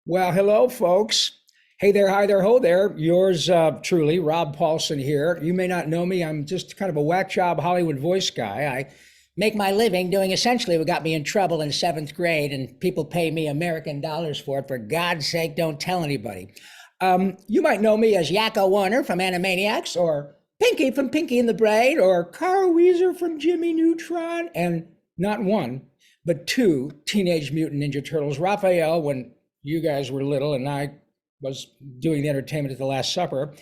Well, hello, folks. Hey there, hi there, ho there. Yours truly, Rob Paulsen here. You may not know me. I'm just kind of a whack job Hollywood voice guy. I make my living doing essentially what got me in trouble in seventh grade, and people pay me American dollars for it. For God's sake, don't tell anybody. You might know me as Yakko Warner from Animaniacs, or Pinky from Pinky and the Brain, or Carl Weezer from Jimmy Neutron, and not one, but two Teenage Mutant Ninja Turtles. Raphael, when you guys were little, and I was doing the entertainment at the Last Supper.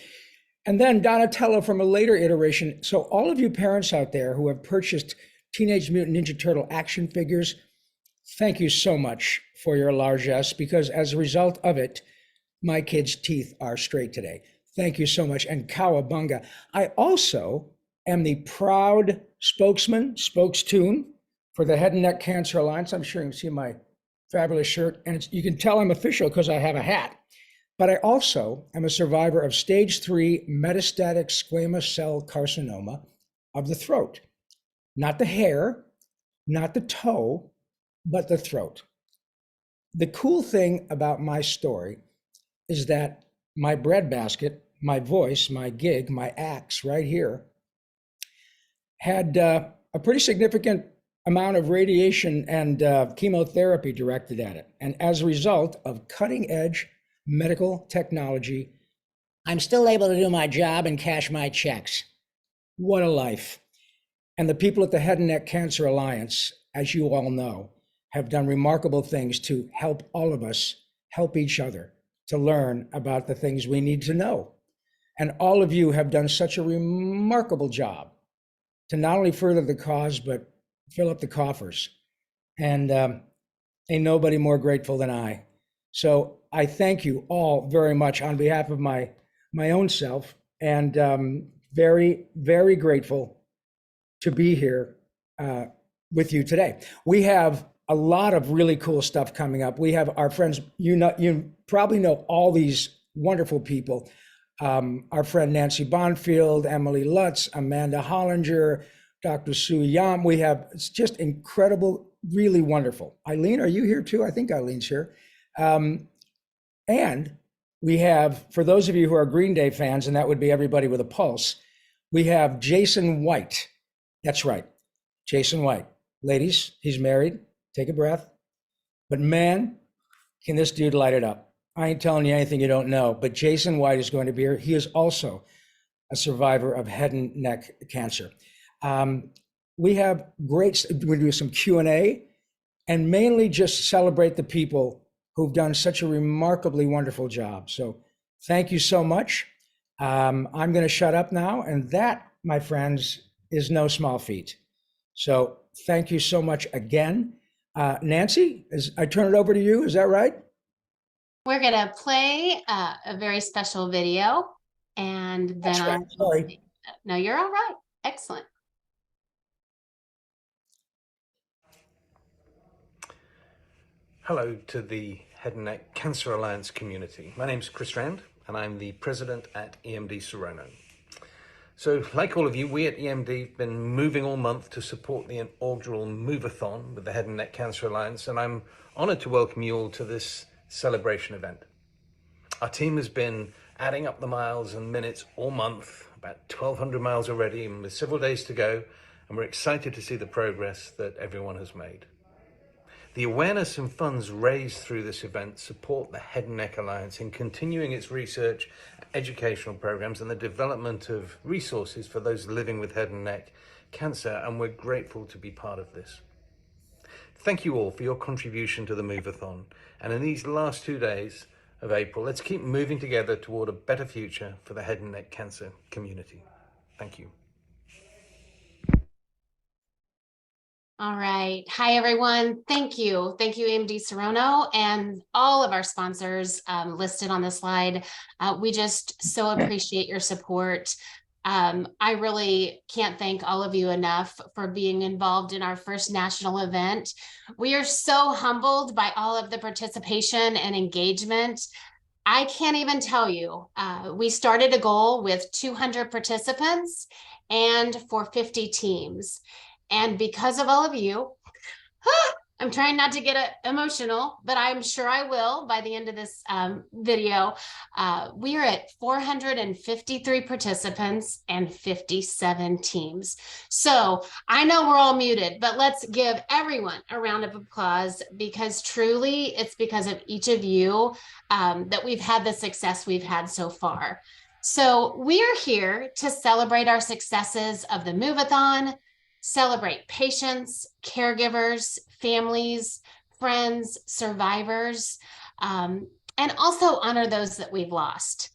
And then Donatello from a later iteration. So all of you parents out there who have purchased Teenage Mutant Ninja Turtle action figures, thank you so much for your largesse, because as a result of it, my kids' teeth are straight today. Thank you so much. And cowabunga. I also am the proud spokestune for the Head and Neck Cancer Alliance. I'm sure you can see my fabulous shirt, and you can tell I'm official because I have a hat. But I also am a survivor of stage 3 metastatic squamous cell carcinoma of the throat. Not the hair, not the toe, but the throat. The cool thing about my story is that my breadbasket, my voice, my gig, my axe right here, had a pretty significant amount of radiation and chemotherapy directed at it. And as a result of cutting edge medical technology, I'm still able to do my job and cash my checks. What a life. And the people at the Head and Neck Cancer Alliance, as you all know, have done remarkable things to help all of us help each other to learn about the things we need to know. And all of you have done such a remarkable job to not only further the cause, but fill up the coffers. And ain't nobody more grateful than I. So I thank you all very much on behalf of my own self, and very, very grateful to be here with you today. We have a lot of really cool stuff coming up. We have our friends, you probably know all these wonderful people. Our friend Nancy Bonfield, Emily Lutz, Amanda Hollinger, Dr. Sue Yam. We have, it's just incredible, really wonderful. Eileen, are you here too? I think Eileen's here. And we have, for those of you who are Green Day fans, and that would be everybody with a pulse, we have Jason White. That's right, Jason White. Ladies, he's married, take a breath. But man, can this dude light it up. I ain't telling you anything you don't know, but Jason White is going to be here. He is also a survivor of head and neck cancer. We have great, we're do some Q&A, and mainly just celebrate the people who've done such a remarkably wonderful job. So thank you so much. I'm going to shut up now, and that, my friends, is no small feat. So thank you so much again. Nancy, I turn it over to you. Is that right? We're going to play a very special video, and then That's right. Sorry. No, you're all right. Excellent. Hello to the Head and Neck Cancer Alliance community. My name's Chris Rand, and I'm the president at EMD Serono. So, like all of you, we at EMD have been moving all month to support the inaugural Move-A-Thon with the Head and Neck Cancer Alliance, and I'm honored to welcome you all to this celebration event. Our team has been adding up the miles and minutes all month, about 1,200 miles already, and with several days to go, and we're excited to see the progress that everyone has made. The awareness and funds raised through this event support the Head and Neck Alliance in continuing its research, educational programs, and the development of resources for those living with head and neck cancer, and we're grateful to be part of this. Thank you all for your contribution to the Move-A-Thon, and in these last 2 days of April, let's keep moving together toward a better future for the head and neck cancer community. Thank you. All right. Hi, everyone. Thank you. Thank you, EMD Serono, and all of our sponsors listed on the slide. We just so appreciate your support. I really can't thank all of you enough for being involved in our first national event. We are so humbled by all of the participation and engagement. I can't even tell you. We started a goal with 200 participants and for 50 teams. And because of all of you, I'm trying not to get emotional, but I'm sure I will by the end of this video. We are at 453 participants and 57 teams. So I know we're all muted, but let's give everyone a round of applause, because truly it's because of each of you that we've had the success we've had so far. So we are here to celebrate our successes of the Move-A-Thon, celebrate patients, caregivers, families, friends, survivors, and also honor those that we've lost.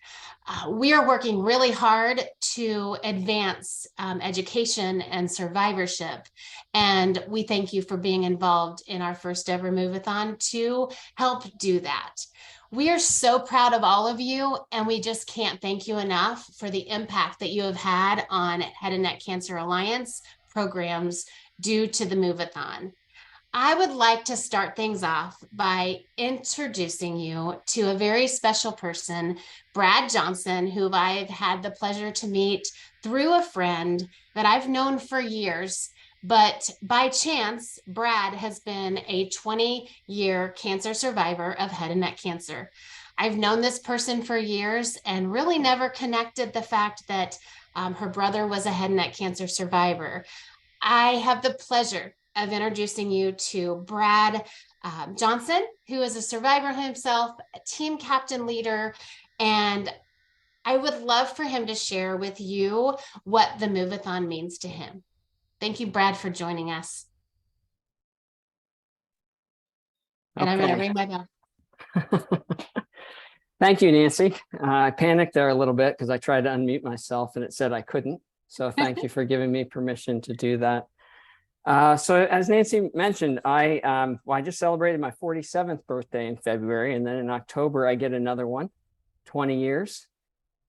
We are working really hard to advance education and survivorship. And we thank you for being involved in our first ever Move-A-Thon to help do that. We are so proud of all of you, and we just can't thank you enough for the impact that you have had on Head and Neck Cancer Alliance programs due to the Move-A-Thon. I would like to start things off by introducing you to a very special person, Brad Johnson, who I've had the pleasure to meet through a friend that I've known for years. But by chance, Brad has been a 20-year cancer survivor of head and neck cancer. I've known this person for years and really never connected the fact that her brother was a head and neck cancer survivor. I have the pleasure of introducing you to Brad Johnson, who is a survivor himself, a team captain leader, and I would love for him to share with you what the Move-A-Thon means to him. Thank you, Brad, for joining us. And I'm going to ring my bell. Thank you, Nancy. I panicked there a little bit because I tried to unmute myself and it said I couldn't. So thank you for giving me permission to do that. So as Nancy mentioned, I just celebrated my 47th birthday in February, and then in October I get another one, 20 years.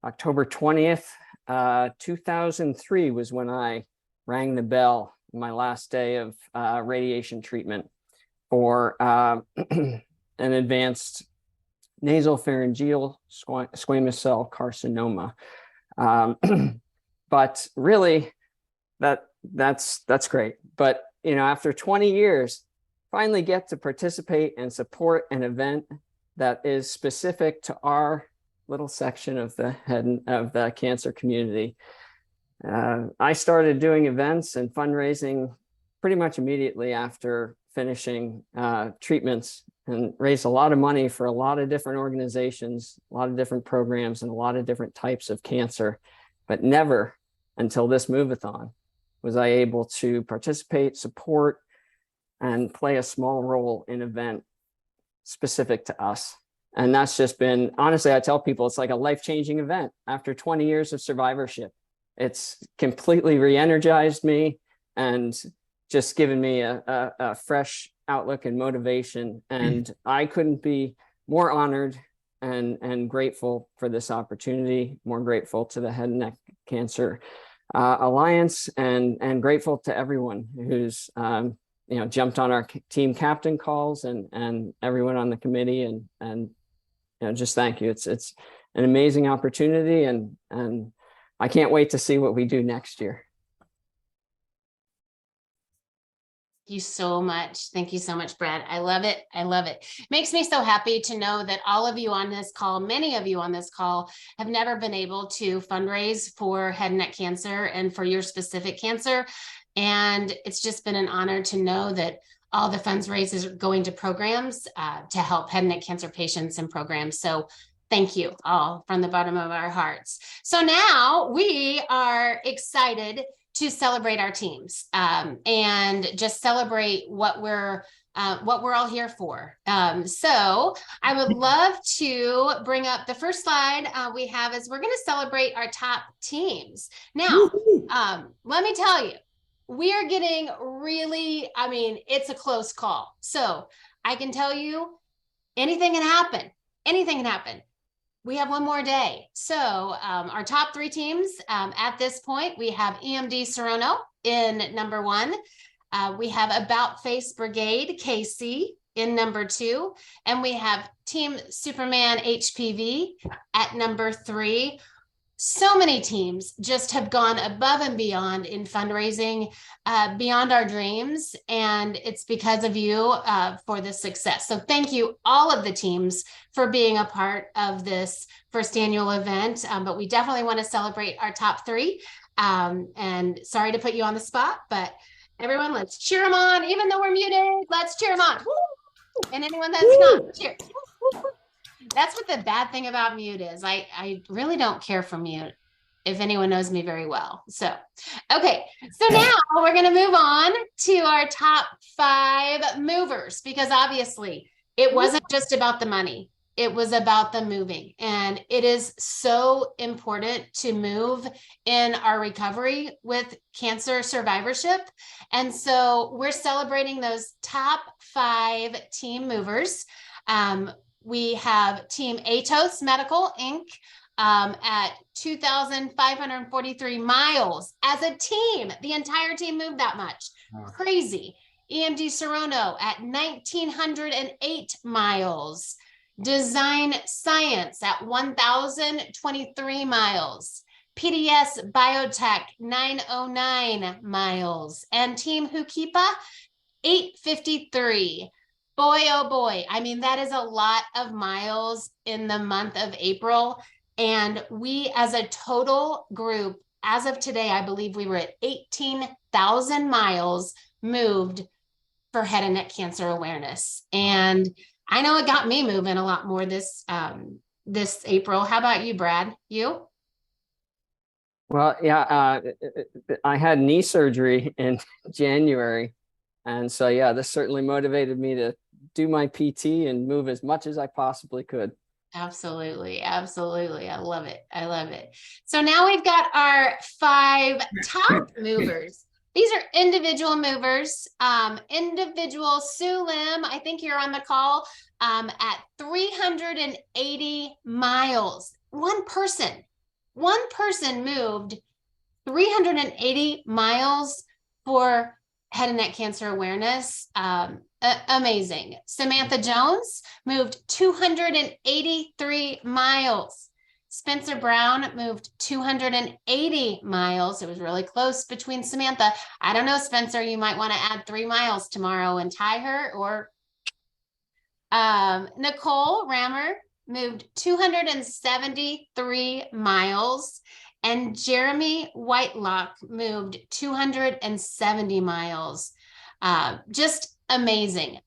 October 20th, 2003 was when I rang the bell, my last day of radiation treatment for an advanced nasopharyngeal squamous cell carcinoma. But really, that's great. But after 20 years, finally get to participate and support an event that is specific to our little section of the cancer community. I started doing events and fundraising pretty much immediately after finishing treatments, and raised a lot of money for a lot of different organizations, a lot of different programs, and a lot of different types of cancer. But never until this Move-A-Thon was I able to participate, support, and play a small role in an event specific to us. And that's just been, honestly, I tell people it's like a life-changing event. After 20 years of survivorship, it's completely re-energized me and just given me a fresh outlook and motivation. And I couldn't be more honored and grateful for this opportunity, more grateful to the Head and Neck Cancer Alliance, and grateful to everyone who's jumped on our team captain calls, and everyone on the committee, and just thank you. It's an amazing opportunity, and I can't wait to see what we do next year. Thank you so much. Thank you so much, Brad. I love it. I love it. Makes me so happy to know that all of you on this call, many of you on this call, have never been able to fundraise for head and neck cancer and for your specific cancer. And it's just been an honor to know that all the funds raised is going to programs to help head and neck cancer patients and programs. So thank you all from the bottom of our hearts. So now we are excited to celebrate our teams and just celebrate what we're all here for. So I would love to bring up the first slide we have is we're going to celebrate our top teams. Now, let me tell you, we are getting really, it's a close call. So I can tell you anything can happen. Anything can happen. We have one more day. So our top three teams at this point, we have EMD Serrano in number 1. We have About Face Brigade KC in number 2. And we have Team Superman HPV at number 3. so many teams just have gone above and beyond in fundraising, beyond our dreams. And it's because of you for this success. So thank you, all of the teams, for being a part of this first annual event. But we definitely want to celebrate our top three. And sorry to put you on the spot, but everyone, let's cheer them on. Even though we're muted, let's cheer them on. Woo! And anyone that's not, cheer. That's what the bad thing about mute is. I really don't care for mute, if anyone knows me very well. So, okay. So now we're going to move on to our top 5 movers, because obviously it wasn't just about the money. It was about the moving. And it is so important to move in our recovery with cancer survivorship. And so we're celebrating those top 5 team movers. We have Team Atos Medical, Inc. At 2,543 miles as a team. The entire team moved that much. Wow. Crazy. EMD Serono at 1,908 miles. Design Science at 1,023 miles. PDS Biotech 909 miles. And Team Hukipa 853. Boy, oh boy. I mean, that is a lot of miles in the month of April. And we, as a total group, as of today, I believe we were at 18,000 miles moved for head and neck cancer awareness. And I know it got me moving a lot more this April. How about you, Brad? You? Well, yeah, I had knee surgery in January. And so, yeah, this certainly motivated me to do my PT and move as much as I possibly could. Absolutely. Absolutely. I love it. I love it. So now we've got our 5 top movers. These are individual movers. Individual Sue Lim, I think you're on the call, at 380 miles. One person moved 380 miles for head and neck cancer awareness. Amazing. Samantha Jones moved 283 miles. Spencer Brown moved 280 miles. It was really close between Samantha. I don't know, Spencer, you might want to add 3 miles tomorrow and tie her. Or Nicole Rammer moved 273 miles. And Jeremy Whitelock moved 270 miles. Just amazing,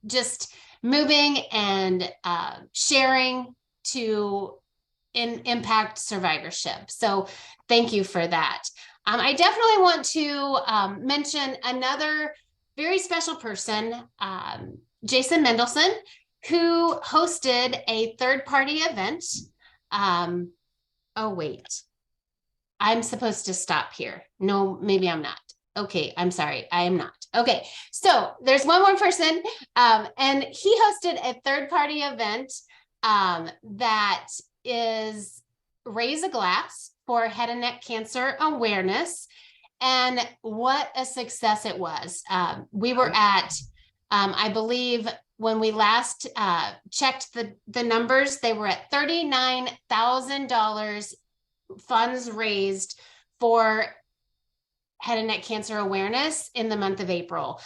just moving and sharing to impact survivorship. So thank you for that. I definitely want to mention another very special person, Jason Mendelson, who hosted a third-party event. Oh, wait, I'm supposed to stop here. No, maybe I'm not. Okay, I'm sorry, I am not. Okay, so there's one more person, and he hosted a third-party event that is Raise a Glass for head and neck cancer awareness. And what a success it was. We were at, I believe, when we last checked the numbers, they were at $39,000 funds raised for head and neck cancer awareness in the month of April.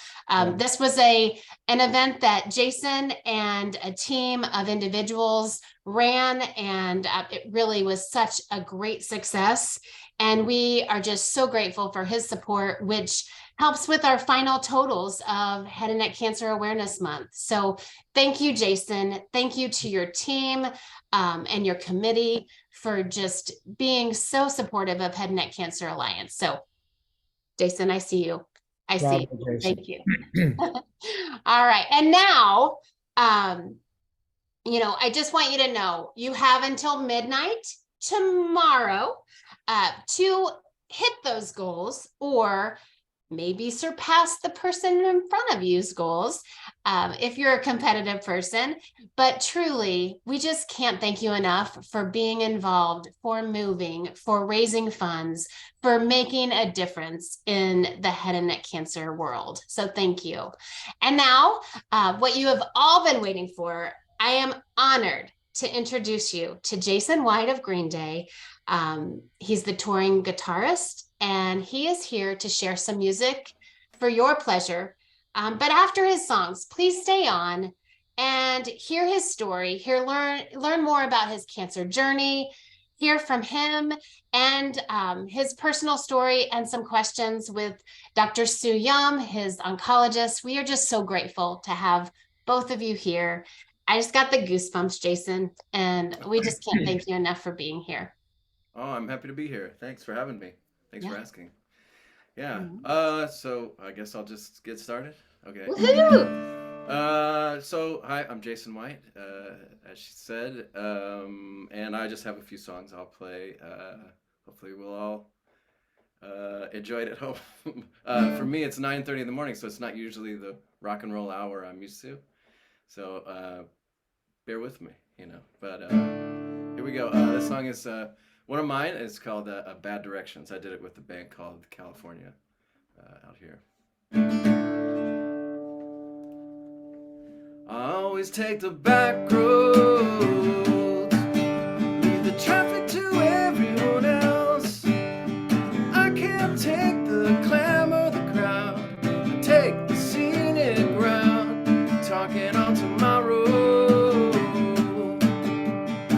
This was an event that Jason and a team of individuals ran, and it really was such a great success. And we are just so grateful for his support, which helps with our final totals of Head and Neck Cancer Awareness Month. So thank you, Jason. Thank you to your team and your committee for just being so supportive of Head and Neck Cancer Alliance. So Jason, I see you. I see you. Thank you. All right. And now, I just want you to know you have until midnight tomorrow to hit those goals, or maybe surpass the person in front of you's goals if you're a competitive person. But truly, we just can't thank you enough for being involved, for moving, for raising funds, for making a difference in the head and neck cancer world. So thank you. And now, what you have all been waiting for, I am honored to introduce you to Jason White of Green Day. He's the touring guitarist, and he is here to share some music for your pleasure. But after his songs, please stay on and hear his story, learn more about his cancer journey, hear from him and his personal story, and some questions with Dr. Sue Yum, his oncologist. We are just so grateful to have both of you here. I just got the goosebumps, Jason, and we just can't thank you enough for being here. Oh, I'm happy to be here. Thanks for having me. Thanks for asking. Yeah. So I guess I'll just get started. Okay. Woohoo! So hi, I'm Jason White, as she said, and I just have a few songs I'll play. Hopefully we'll all enjoy it at home. For me, it's 9:30 in the morning, so it's not usually the rock and roll hour I'm used to. So bear with me, But here we go. This song is one of mine. It's called Bad Directions. I did it with a band called California out here. I always take the back roads, leave the traffic to everyone else. I can't take the clamor of the crowd, I take the scenic route, talking on tomorrow.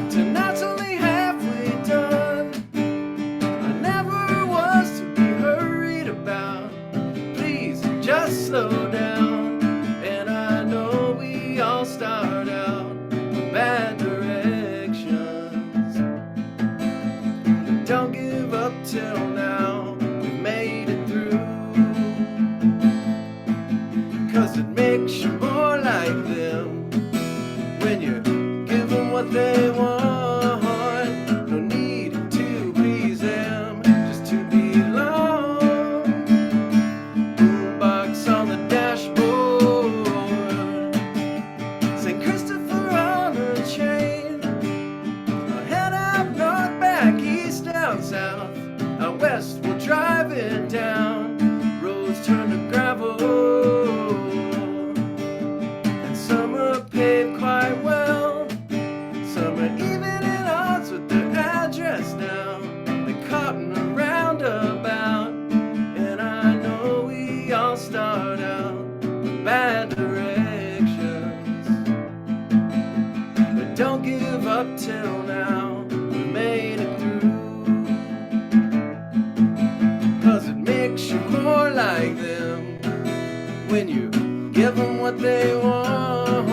Tonight's only halfway done, I never was to be hurried about. Please just slow down. Start out with bad directions, but don't give up till now. We've made it through, 'cause it makes you more like them when you give them what they want. No need to please them, just to belong. Boombox on the dashboard, south, out west we're driving down, roads turn to gravel, and some are paved quite well, some are even at odds with their address now. They're caught in a roundabout, and I know we all start out with bad directions, but don't give up till now. We made it through, more like them when you give them what they want.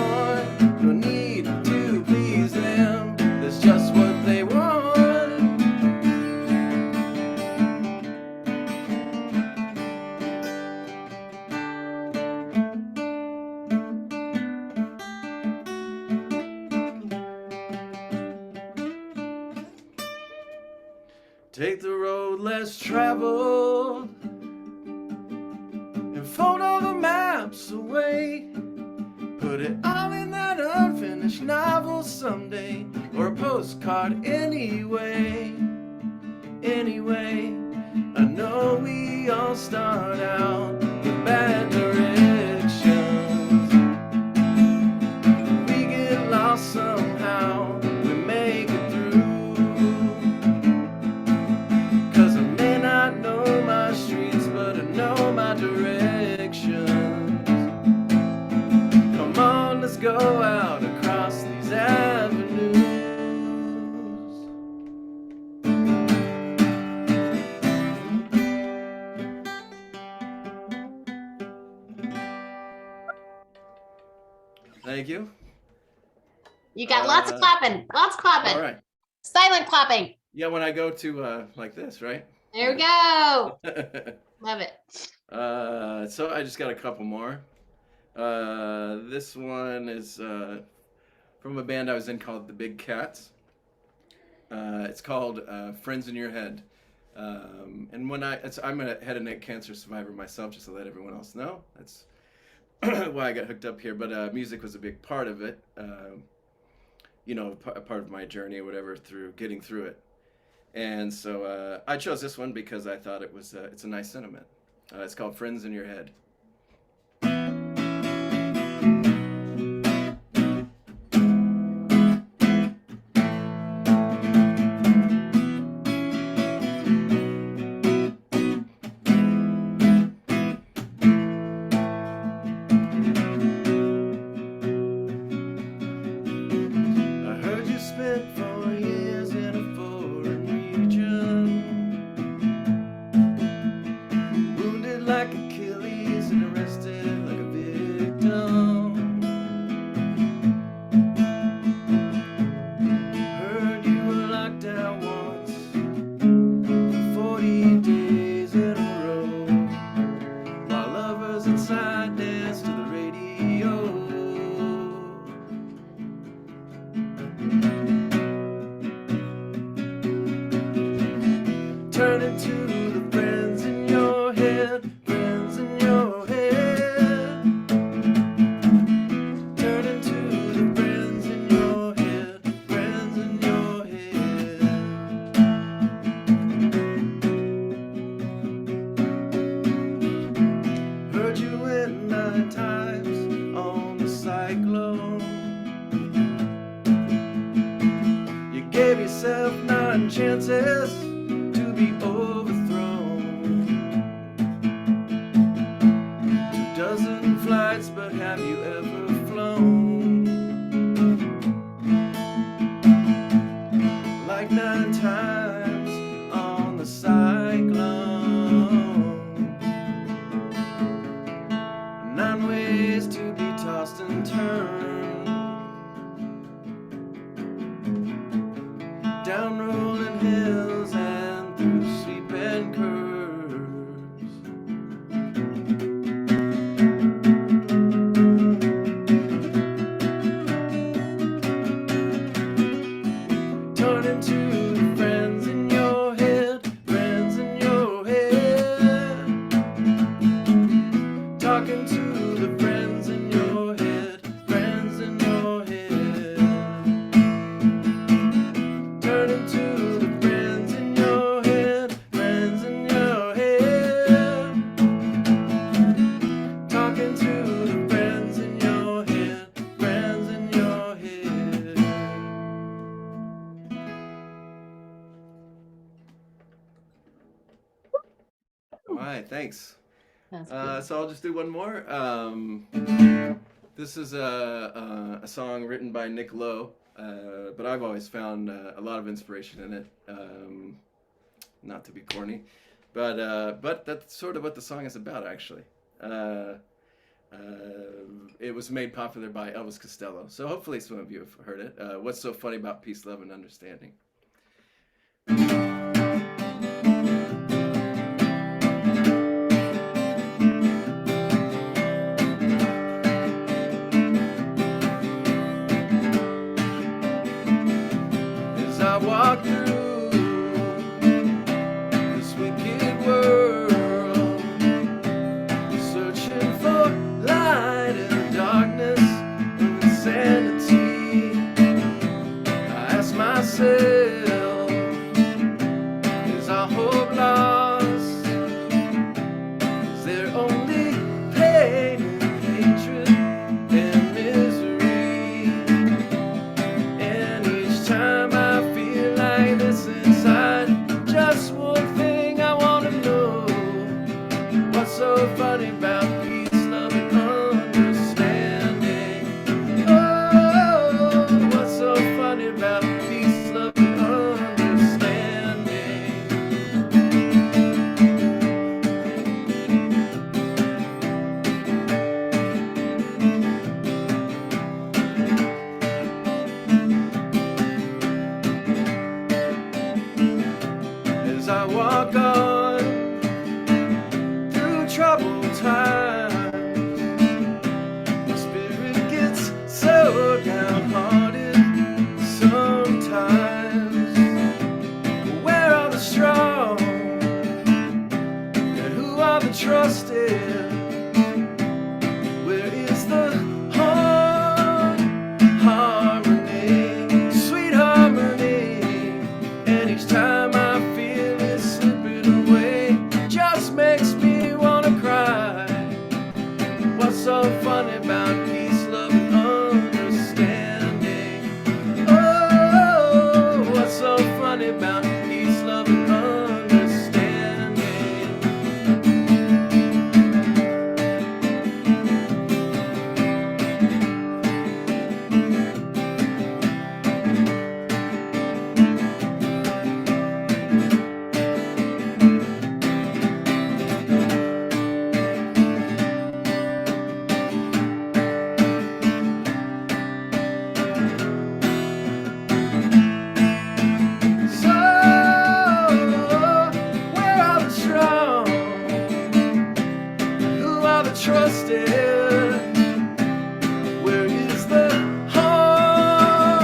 No need to please them, that's just what they want. Take the road less traveled, fold all the maps away, put it all in that unfinished novel someday, or a postcard anyway. Anyway, I know we all start out with bad directions. We get lost somehow, we make it through, 'cause I may not know my streets, but I know my directions. Come on, let's go out across these avenues. Thank you. You got lots of clapping, lots of clapping. All right. Silent clapping. Yeah, when I go to like this, right? There we go. Love it. So I just got a couple more. This one is from a band I was in called the Big Cats. It's called Friends in Your Head. And when I'm a head and neck cancer survivor myself, just to let everyone else know. That's why I got hooked up here. But music was a big part of it. A part of my journey or whatever through getting through it. And so I chose this one because I thought it's a nice sentiment. It's called Friends in Your Head. yourself 9 chances to be overthrown. 2 dozen flights, but have you ever flown? Like 9 times on the cyclone. 9 ways to be tossed and turned. Down rolling hills and through sweeping curves. Turning to the friends in your head, friends in your head. Talking to the friends in your head, friends in your head. Turning to the friends in your head, friends in your head. Talking to the friends in your head, friends in your head. All right, thanks. That's So I'll just do one more. This is a song written by Nick Lowe, but I've always found a lot of inspiration in it. Not to be corny, but that's sort of what the song is about, actually. It was made popular by Elvis Costello, so hopefully some of you have heard it. What's so funny about peace, love, and understanding? As I walk through this wicked world, searching for light in the darkness of insanity, I ask myself, is our hope lost? Is there only pain and hatred and misery? And each time I feel like this inside, just one thing I want to know: what's so funny about peace, love, and understanding? Oh, what's so funny about peace, love, and understanding? As I walk on through troubled times, my spirit gets so downhearted sometimes. Where are the strong? And who are the trusted? Where is the harmony, sweet harmony? And each time I feel it slipping away, just makes me wanna cry. What's so funny about peace, love, and understanding? Oh, what's so funny about peace, love, and understanding? So, where are the strong? Who are the trusted? Where is the harmony,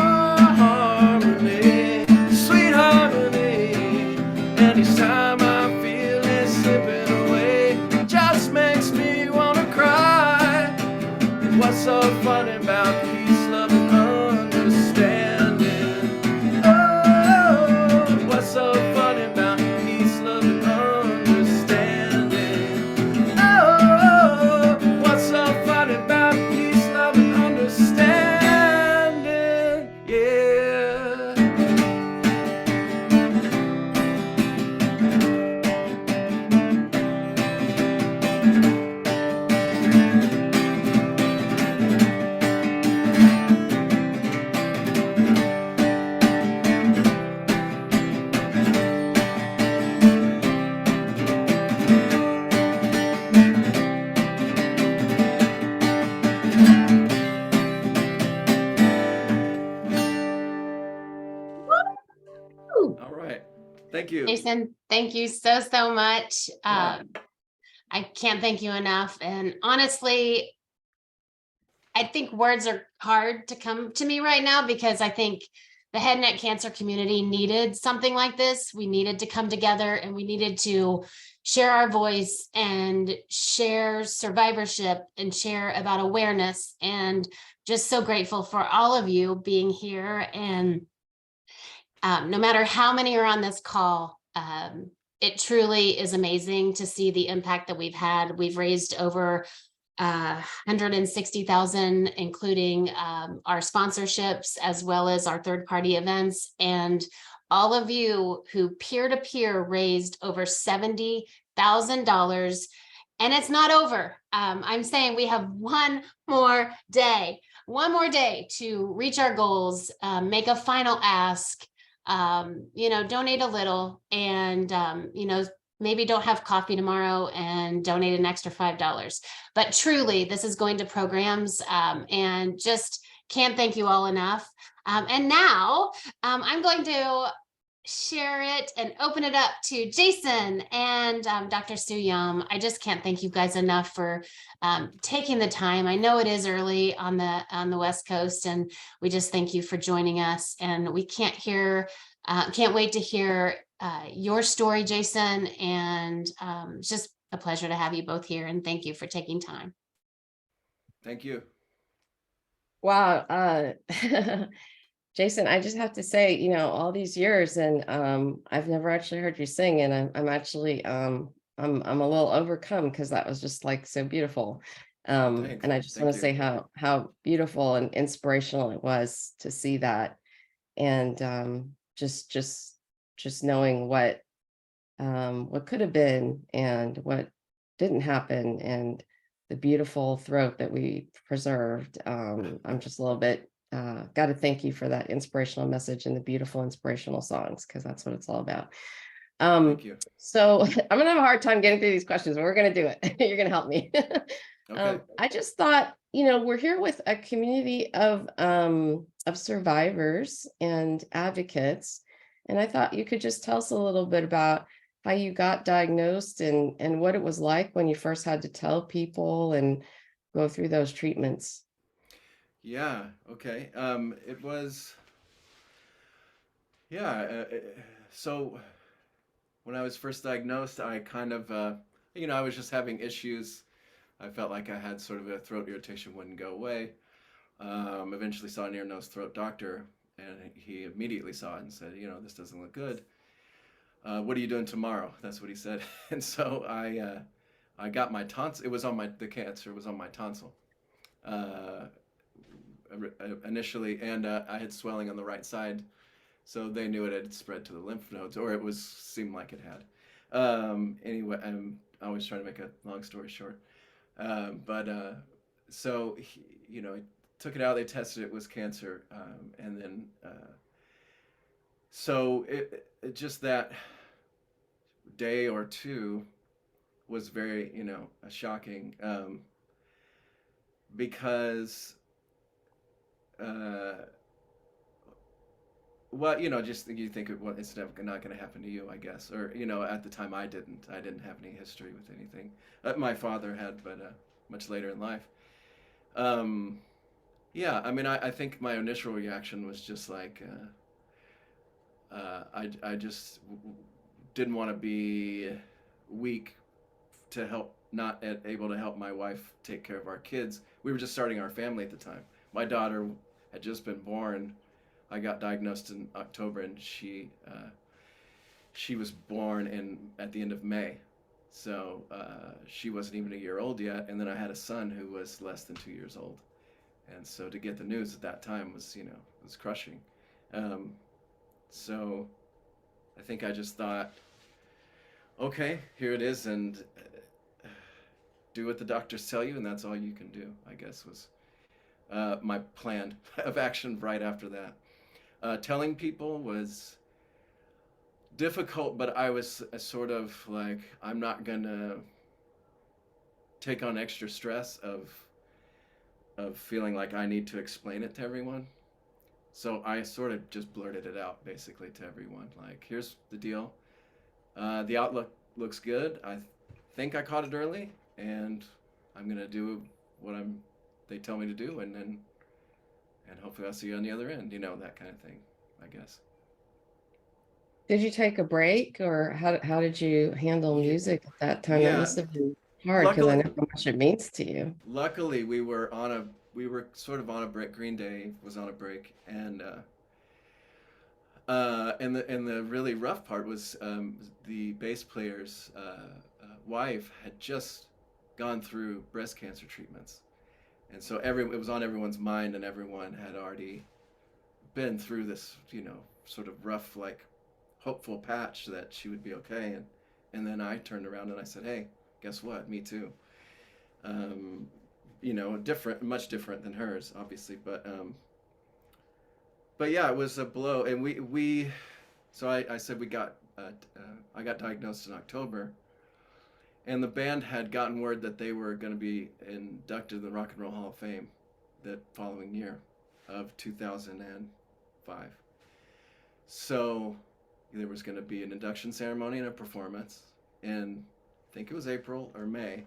sweet harmony? And each time I feel it slipping away, just makes me wanna cry. What's so funny about peace, love, and understanding? Oh, what's so funny about peace, love, and understanding? Oh, what's so funny about peace, love, and understanding? Yeah. Thank you. Jason, thank you so, so much. Yeah. I can't thank you enough. And honestly, I think words are hard to come to me right now because I think the head and neck cancer community needed something like this. We needed to come together and we needed to share our voice and share survivorship and share about awareness. And just so grateful for all of you being here. And no matter how many are on this call, it truly is amazing to see the impact that we've had. We've raised over 160,000, including our sponsorships as well as our third-party events. And all of you who peer-to-peer raised over $70,000. And it's not over. I'm saying we have one more day to reach our goals, make a final ask, donate a little, and, maybe don't have coffee tomorrow and donate an extra $5. But truly, this is going to programs, and just can't thank you all enough. And now I'm going to share it and open it up to Jason and Dr. Sue Yum. I just can't thank you guys enough for taking the time. I know it is early on the West Coast, and we just thank you for joining us. And we can't wait to hear your story, Jason. And it's just a pleasure to have you both here. And thank you for taking time. Thank you. Wow. Jason, I just have to say, all these years, and I've never actually heard you sing, and I'm actually I'm a little overcome because that was just like so beautiful. Thanks. And I just Thank want to you. say how beautiful and inspirational it was to see that, and just knowing what could have been and what didn't happen, and the beautiful throat that we preserved. I'm just a little bit got to thank you for that inspirational message and the beautiful inspirational songs, because that's what it's all about. Thank you. So I'm gonna have a hard time getting through these questions, but we're gonna do it. You're gonna help me. Okay. I just thought, we're here with a community of survivors and advocates, and I thought you could just tell us a little bit about how you got diagnosed and what it was like when you first had to tell people and go through those treatments. Yeah. Okay. It was. Yeah. So when I was first diagnosed, I kind of, I was just having issues. I felt like I had sort of a throat irritation wouldn't go away. Eventually saw an ear, nose, throat doctor, and he immediately saw it and said, this doesn't look good. What are you doing tomorrow? That's what he said. And so I got my tonsil. It was on the cancer was on my tonsil initially, and I had swelling on the right side. So they knew it had spread to the lymph nodes, or seemed like it had. Anyway, I'm always trying to make a long story short. So he took it out. They tested it was cancer, and then so it just that day or two was very shocking, because well, just you think of what it's not going to happen to you, I guess, or at the time I didn't have any history with anything. My father had, but much later in life. Yeah, I mean, I think my initial reaction was just like I just didn't want to be weak to help, not able to help my wife take care of our kids. We were just starting our family at the time. My daughter had just been born. I got diagnosed in October, and she was born at the end of May. So she wasn't even a year old yet. And then I had a son who was less than 2 years old. And so to get the news at that time was, was crushing. So I think I just thought, okay, here it is, and do what the doctors tell you, and that's all you can do, I guess, was my plan of action right after that. Telling people was difficult, but I was sort of like, I'm not gonna take on extra stress of feeling like I need to explain it to everyone. So I sort of just blurted it out basically to everyone, like, here's the deal. The outlook looks good. I think I caught it early, and I'm gonna do what they tell me to do, and hopefully I'll see you on the other end. You know, that kind of thing, I guess. Did you take a break, or how did you handle Yeah, music at that time? That yeah. must have been hard because I Luckily, know how much it means to you. luckily we were sort of on a break. Green Day was on a break, and the really rough part was the bass player's wife had just gone through breast cancer treatments, and so it was on everyone's mind, and everyone had already been through this, sort of rough, like hopeful patch that she would be okay, and then I turned around and I said, "Hey, guess what? Me too." Um, different, much different than hers, obviously, but yeah, it was a blow, and so I said I got diagnosed in October, and the band had gotten word that they were going to be inducted in the Rock and Roll Hall of Fame that following year of 2005. So there was going to be an induction ceremony and a performance in, I think it was April or May.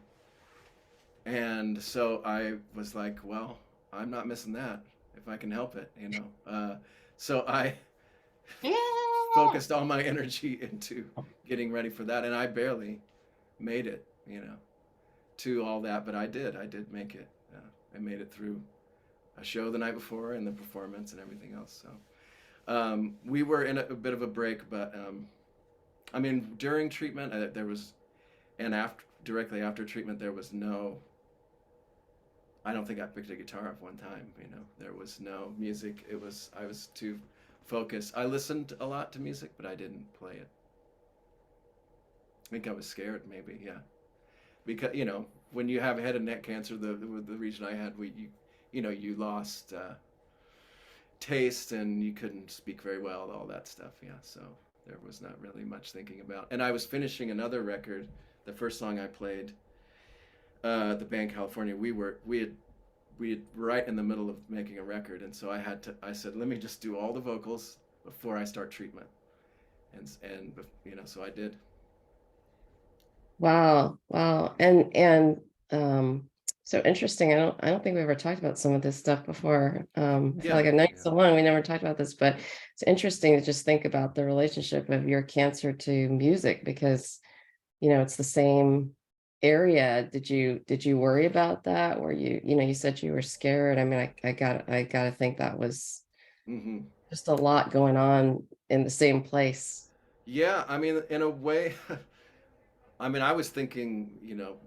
And so I was like, well, I'm not missing that if I can help it. So I Yeah. focused all my energy into getting ready for that, and I barely made it, to all that, but I did make it. I made it through a show the night before and the performance and everything else. So we were in a bit of a break, but I mean, during treatment, there was, and directly after treatment, there was no. I don't think I picked a guitar up one time. There was no music. I was too focused. I listened a lot to music, but I didn't play it. I think I was scared, maybe, yeah. Because when you have head and neck cancer, the region I had, you lost taste and you couldn't speak very well, all that stuff, yeah. So there was not really much thinking about. And I was finishing another record. The first song I played, the band California, we had right in the middle of making a record, and so I said, let me just do all the vocals before I start treatment, and so I did. Wow, wow. And so interesting. I don't think we ever talked about some of this stuff before. I feel Yeah, like I've known you yeah. so long, we never talked about this, but it's interesting to just think about the relationship of your cancer to music, because it's the same area. Did you worry about that? Were you said you were scared. I mean, I gotta think that was Hmm. just a lot going on in the same place. Yeah, I mean, in a way, I mean, I was thinking,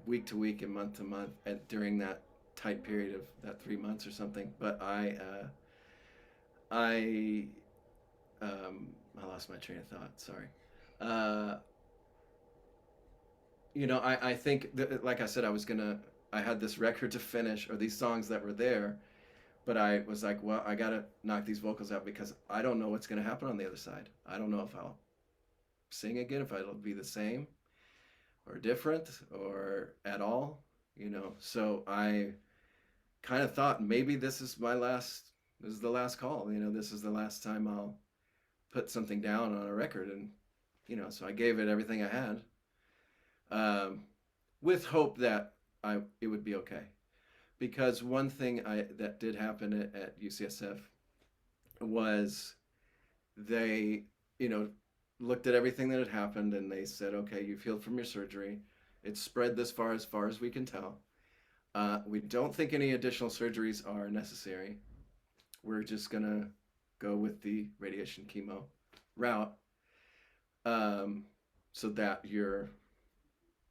week to week and month to month during that tight period of that 3 months or something. But I, I lost my train of thought. Sorry. Uh, I think that, like I said, I had this record to finish, or these songs that were there, but I was like, well, I gotta knock these vocals out because I don't know what's gonna happen on the other side. I don't know if I'll sing again, if it'll be the same or different or at all, So I kind of thought maybe this is the last call, this is the last time I'll put something down on a record, and so I gave it everything I had, with hope that it would be okay. Because one thing that did happen at UCSF was they, looked at everything that had happened, and they said, okay, you've healed from your surgery. It's spread this far as we can tell. We don't think any additional surgeries are necessary. We're just gonna go with the radiation chemo route, so that you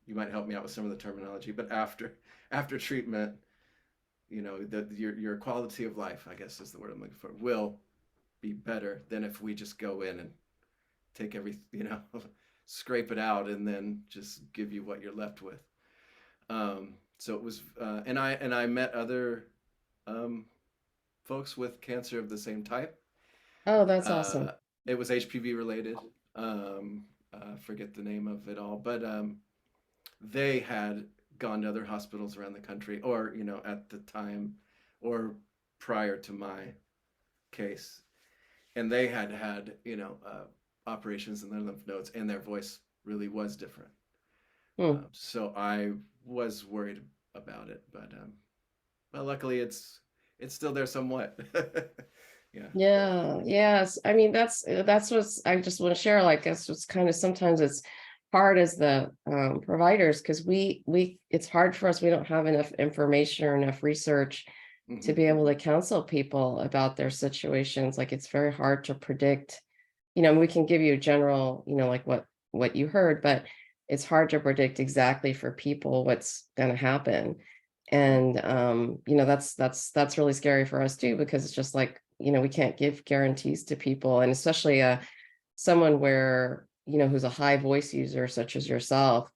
might help me out with some of the terminology, but after treatment, your quality of life, I guess is the word I'm looking for, will be better than if we just go in and take scrape it out and then just give you what you're left with. So it was, and I met other folks with cancer of the same type. Oh, that's awesome. It was HPV related. Forget the name of it all, but they had gone to other hospitals around the country, or at the time, or prior to my case, and they had operations in their lymph nodes, and their voice really was different. Hmm. So I was worried about it, but luckily it's still there somewhat. Yeah. Yeah, yes. I mean, that's what's I just want to share. Like, that's what's kind of sometimes it's hard as the providers because we it's hard for us. We don't have enough information or enough research to Hmm. be able to counsel people about their situations. Like, it's very hard to predict. We can give you a general, like what you heard, but it's hard to predict exactly for people what's going to happen. Right. And that's really scary for us too, because it's just like, we can't give guarantees to people, and especially someone where, who's a high voice user such as yourself,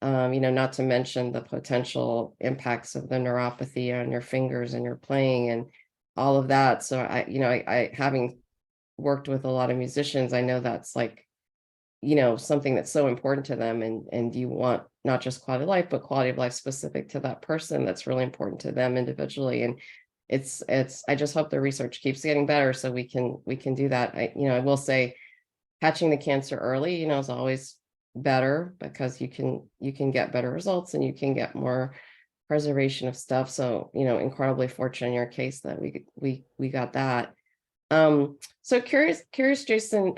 not to mention the potential impacts of the neuropathy on your fingers and your playing and all of that. So I having worked with a lot of musicians, I know that's like, something that's so important to them, and you want not just quality of life, but quality of life specific to that person that's really important to them individually. And it's I just hope the research keeps getting better so we can do that. I will say catching the cancer early, is always better because you can get better results and you can get more preservation of stuff. So, incredibly fortunate in your case that we got that. So curious, Jason,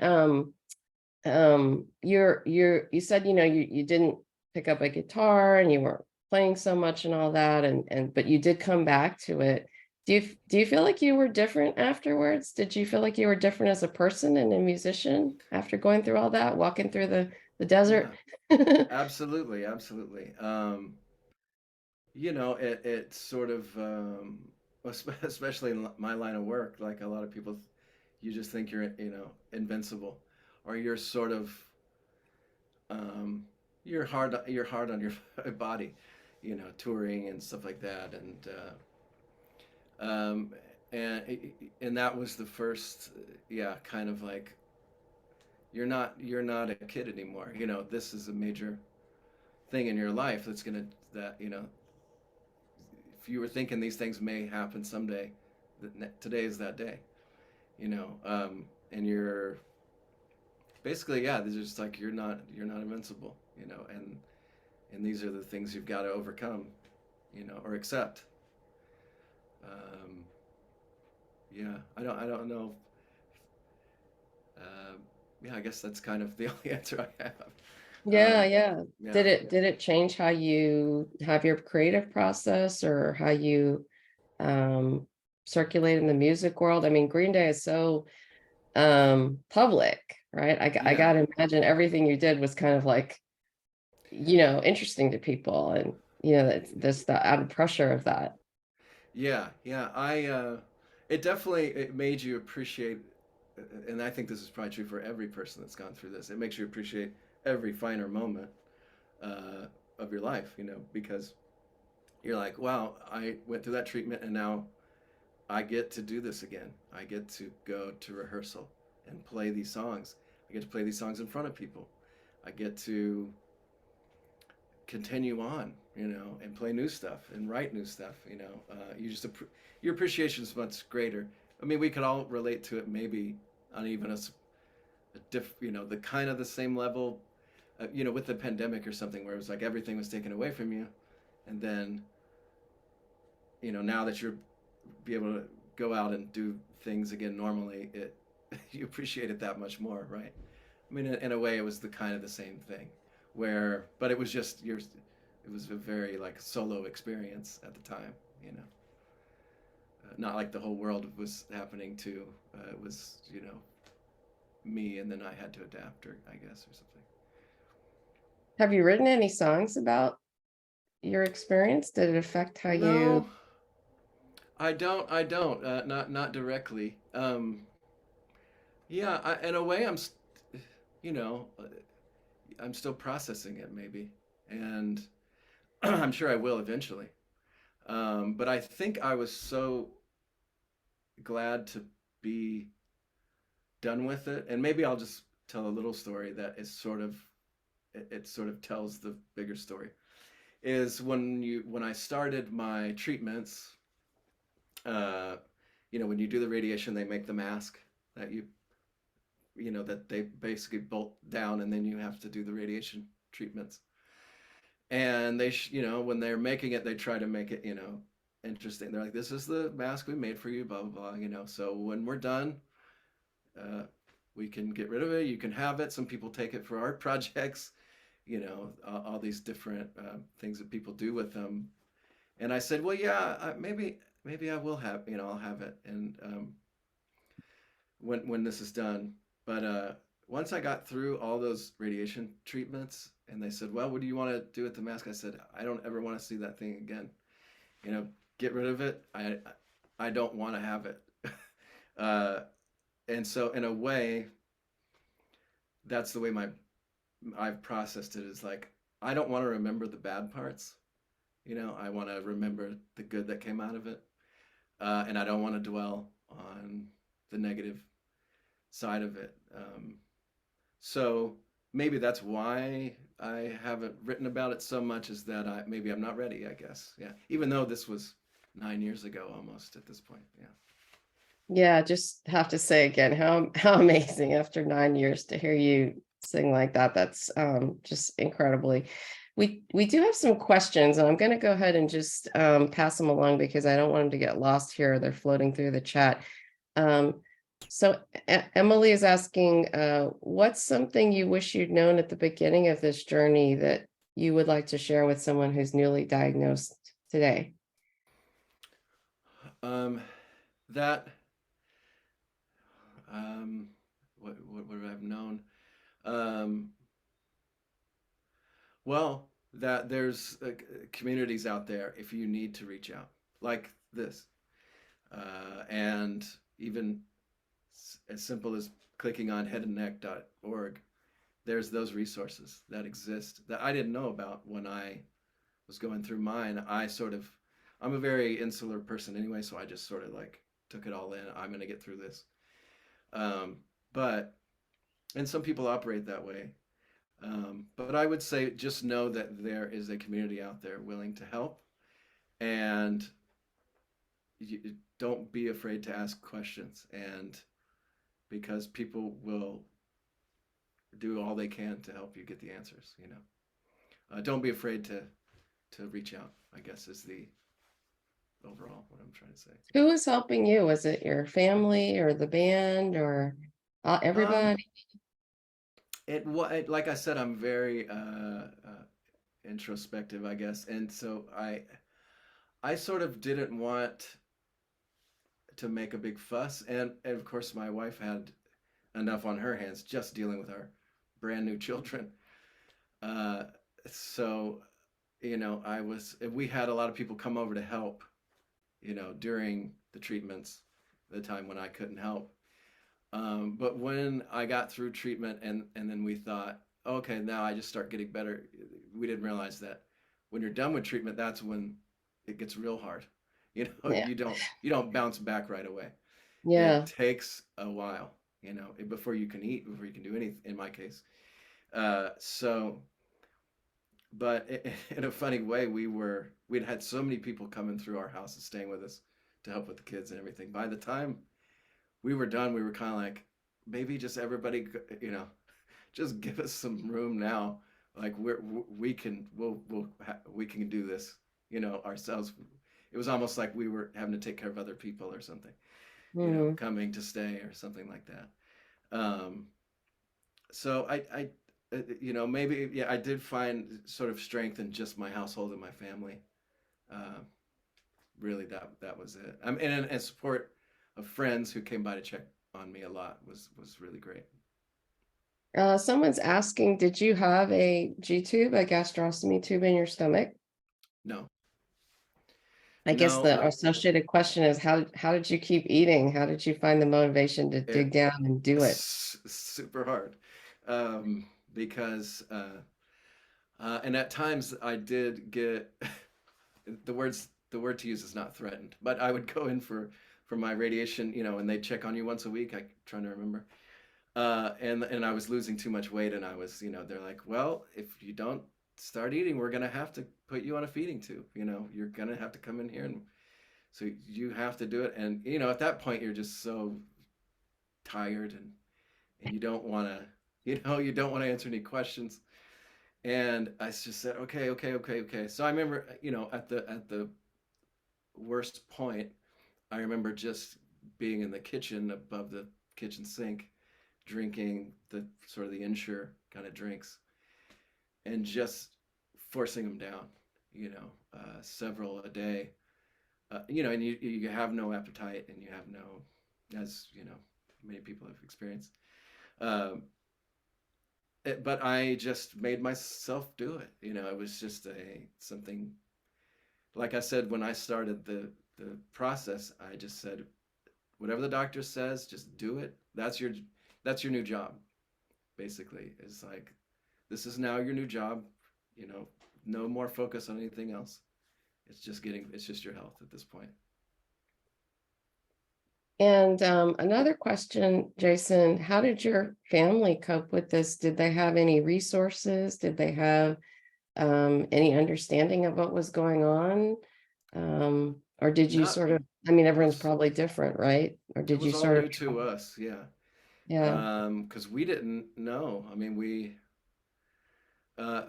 you said, you didn't pick up a guitar and you weren't playing so much and all that, and but you did come back to it. Do you feel like you were different afterwards? Did you feel like you were different as a person and a musician after going through all that, walking through the Yeah. desert? Absolutely. Absolutely. It sort of, especially in my line of work, like a lot of people, you just think you're, invincible, or you're sort of, um, you're hard on your body, touring and stuff like that, um, and and that was the first, yeah, kind of like you're not a kid anymore. This is a major thing in your life that if you were thinking these things may happen someday, today is that day. And you're basically, yeah, these are just like you're not invincible, and these are the things you've got to overcome, or accept. Um, yeah, I don't know. Uh, yeah, I guess that's kind of the only answer I have. Yeah, yeah. Yeah. Did it change how you have your creative process or how you um circulate in the music world? I mean, Green Day is so public, right? I Yeah. gotta imagine everything you did was kind of like, interesting to people, and there's the added pressure of that. Yeah, yeah. It definitely it made you appreciate, and I think this is probably true for every person that's gone through this. It makes you appreciate every finer moment uh, of your life, because you're like, wow, I went through that treatment, and now I get to do this again. I get to go to rehearsal and play these songs. I get to play these songs in front of people. I get to continue on, and play new stuff and write new stuff. Your appreciation is much greater. I mean, we could all relate to it, maybe on even the kind of the same level, with the pandemic or something, where it was like everything was taken away from you, and then, now that you're be able to go out and do things again normally, you appreciate it that much more, right? I mean, in a way, it was the kind of the same thing, but it was just it was a very like solo experience at the time, not like the whole world was happening to. It was, me, and then I had to adapt, or I guess, or something. Have you written any songs about your experience? Did it affect how you? No, I don't. I don't. Not directly. Yeah, in a way, you know, uh, I'm still processing it, maybe, and I'm sure I will eventually. But I think I was so glad to be done with it, and maybe I'll just tell a little story that is it sort of tells the bigger story. Is when I started my treatments, uh, when you do the radiation, they make the mask that you that they basically bolt down, and then you have to do the radiation treatments. And they, when they're making it, they try to make it, interesting. They're like, this is the mask we made for you, blah, blah, blah, So when we're done, uh, we can get rid of it. You can have it. Some people take it for art projects, all these different things that people do with them. And I said, well, yeah, maybe I will have, I'll have it. And when this is done. But once I got through all those radiation treatments, and they said, well, what do you want to do with the mask? I said, I don't ever want to see that thing again. Get rid of it. I don't want to have it. And so in a way, that's the way I've processed it, is like, I don't want to remember the bad parts. I want to remember the good that came out of it. And I don't want to dwell on the negative side of it. So maybe that's why I haven't written about it so much, is that maybe I'm not ready, I guess. Yeah. Even though this was 9 years ago almost at this point. Yeah. Yeah, just have to say again, how amazing after 9 years to hear you sing like that. That's just incredibly. We do have some questions, and I'm going to go ahead and just pass them along because I don't want them to get lost here. They're floating through the chat. So Emily is asking, what's something you wish you'd known at the beginning of this journey that you would like to share with someone who's newly diagnosed today? That what would I have known? Well, that there's communities out there if you need to reach out, like this, and even as simple as clicking on headandneck.org. There's those resources that exist that I didn't know about when I was going through mine. I'm a very insular person anyway, so I just sort of like took it all in. I'm going to get through this. And some people operate that way. But I would say just know that there is a community out there willing to help, and don't be afraid to ask questions, and because people will do all they can to help you get the answers. Don't be afraid to reach out, I guess, is the overall what I'm trying to say. Who was helping you? Was it your family or the band or everybody? Like I said, I'm very introspective, I guess, and so I sort of didn't want to make a big fuss, and of course my wife had enough on her hands just dealing with our brand new children. So we had a lot of people come over to help, during the treatments, the time when I couldn't help. But when I got through treatment and then we thought, okay, now I just start getting better. We didn't realize that when you're done with treatment, that's when it gets real hard. Yeah. You don't bounce back right away. Yeah. It takes a while, before you can eat, before you can do anything, in my case. But in a funny way, we'd had so many people coming through our house and staying with us to help with the kids and everything. By the time we were done, we were kind of like, maybe just everybody, just give us some room now. Like we can do this, ourselves. It was almost like we were having to take care of other people or something, coming to stay or something like that. So I maybe, yeah, I did find sort of strength in just my household and my family. Really, that was it. And support of friends who came by to check on me a lot was really great. Someone's asking, did you have a G-tube, a gastrostomy tube in your stomach? No. I guess the associated question is, how did you keep eating? How did you find the motivation to dig down and do it? Super hard. Because and at times I did get the word to use is not threatened, but I would go in for my radiation, and they'd check on you once a week. I'm trying to remember. And I was losing too much weight, and I was, they're like, well, if you don't start eating, we're gonna have to put you on a feeding tube. You're gonna have to come in here, and so you have to do it. And at that point, you're just so tired, and you don't want to, you don't want to answer any questions. And I just said, okay. So I remember, at the worst point, I remember just being in the kitchen above the kitchen sink, drinking the sort of the Ensure kind of drinks, and just forcing them down, several a day, and you have no appetite, and you have no, as many people have experienced. But I just made myself do it. It was just something. Like I said, when I started the process, I just said, whatever the doctor says, just do it. That's your new job. Basically, it's like, this is now your new job. No more focus on anything else. It's just your health at this point. And another question, Jason, how did your family cope with this? Did they have any resources? Did they have any understanding of what was going on? Or did you Not, sort of, I mean, everyone's was- probably different, right? Or it did you was all sort new of, to us, yeah. yeah, Because we didn't know. I mean,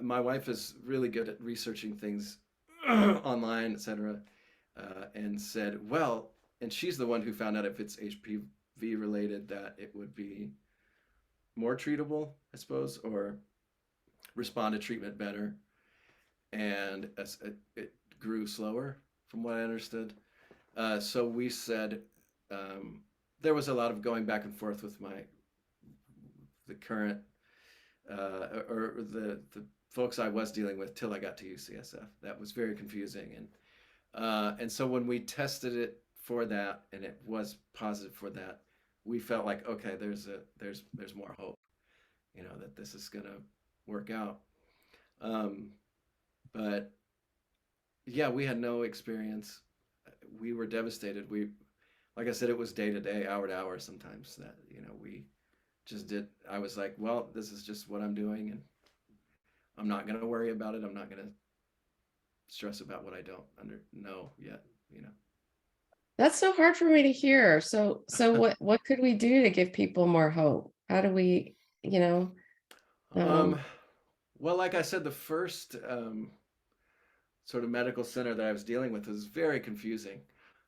my wife is really good at researching things online, etc., and said, well, and she's the one who found out if it's HPV related, that it would be more treatable, I suppose, or respond to treatment better. And it grew slower, from what I understood. So we said, there was a lot of going back and forth with the current or the folks I was dealing with till I got to UCSF. That was very confusing, and so when we tested it for that and it was positive for that, we felt like, okay, there's more hope, that this is gonna work out. But yeah, we had no experience. We were devastated. Like I said, it was day to day, hour to hour sometimes, that we just did. I was like, well, this is just what I'm doing, and I'm not gonna worry about it. I'm not gonna stress about what I don't know yet. that's so hard for me to hear. So what could we do to give people more hope? How do we, Um, well, like I said, the first sort of medical center that I was dealing with was very confusing,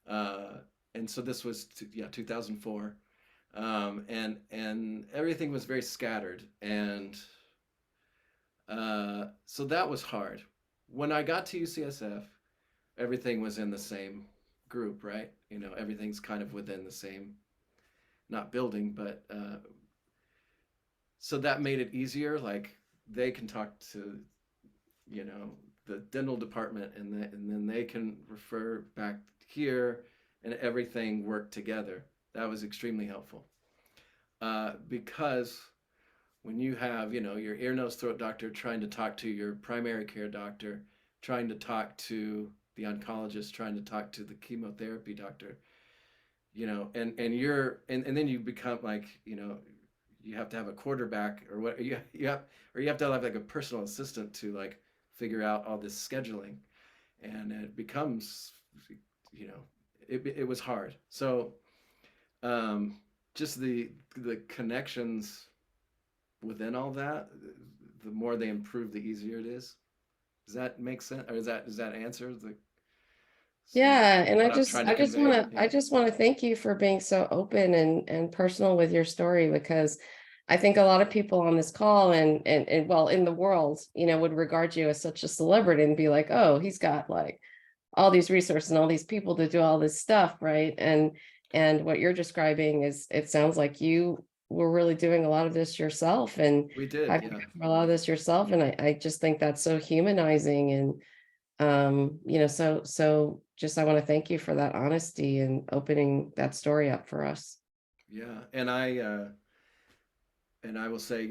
and so this was 2004, and everything was very scattered, and so that was hard. When I got to UCSF, everything was in the same group, right? Everything's kind of within the same, not building, but so that made it easier. Like, they can talk to, the dental department, and then they can refer back here, and everything worked together. That was extremely helpful, because when you have, your ear, nose, throat doctor trying to talk to your primary care doctor, trying to talk to the oncologist, trying to talk to the chemotherapy doctor, and then you become like, you have to have a quarterback, or what, you have to have like a personal assistant to like figure out all this scheduling, and it becomes, it was hard. So just the connections within all that, the more they improve, the easier it is. Does that make sense? Or does that answer the yeah, and what I'm trying to convey? I just want to thank you for being so open and personal with your story, because I think a lot of people on this call and well, in the world, would regard you as such a celebrity and be like, oh, he's got like all these resources and all these people to do all this stuff, right? And what you're describing is, it sounds like you were really doing a lot of this yourself, and We did, having yeah. to do a lot of this yourself. And I just think that's so humanizing. And so just, I want to thank you for that honesty and opening that story up for us. Yeah, and I will say,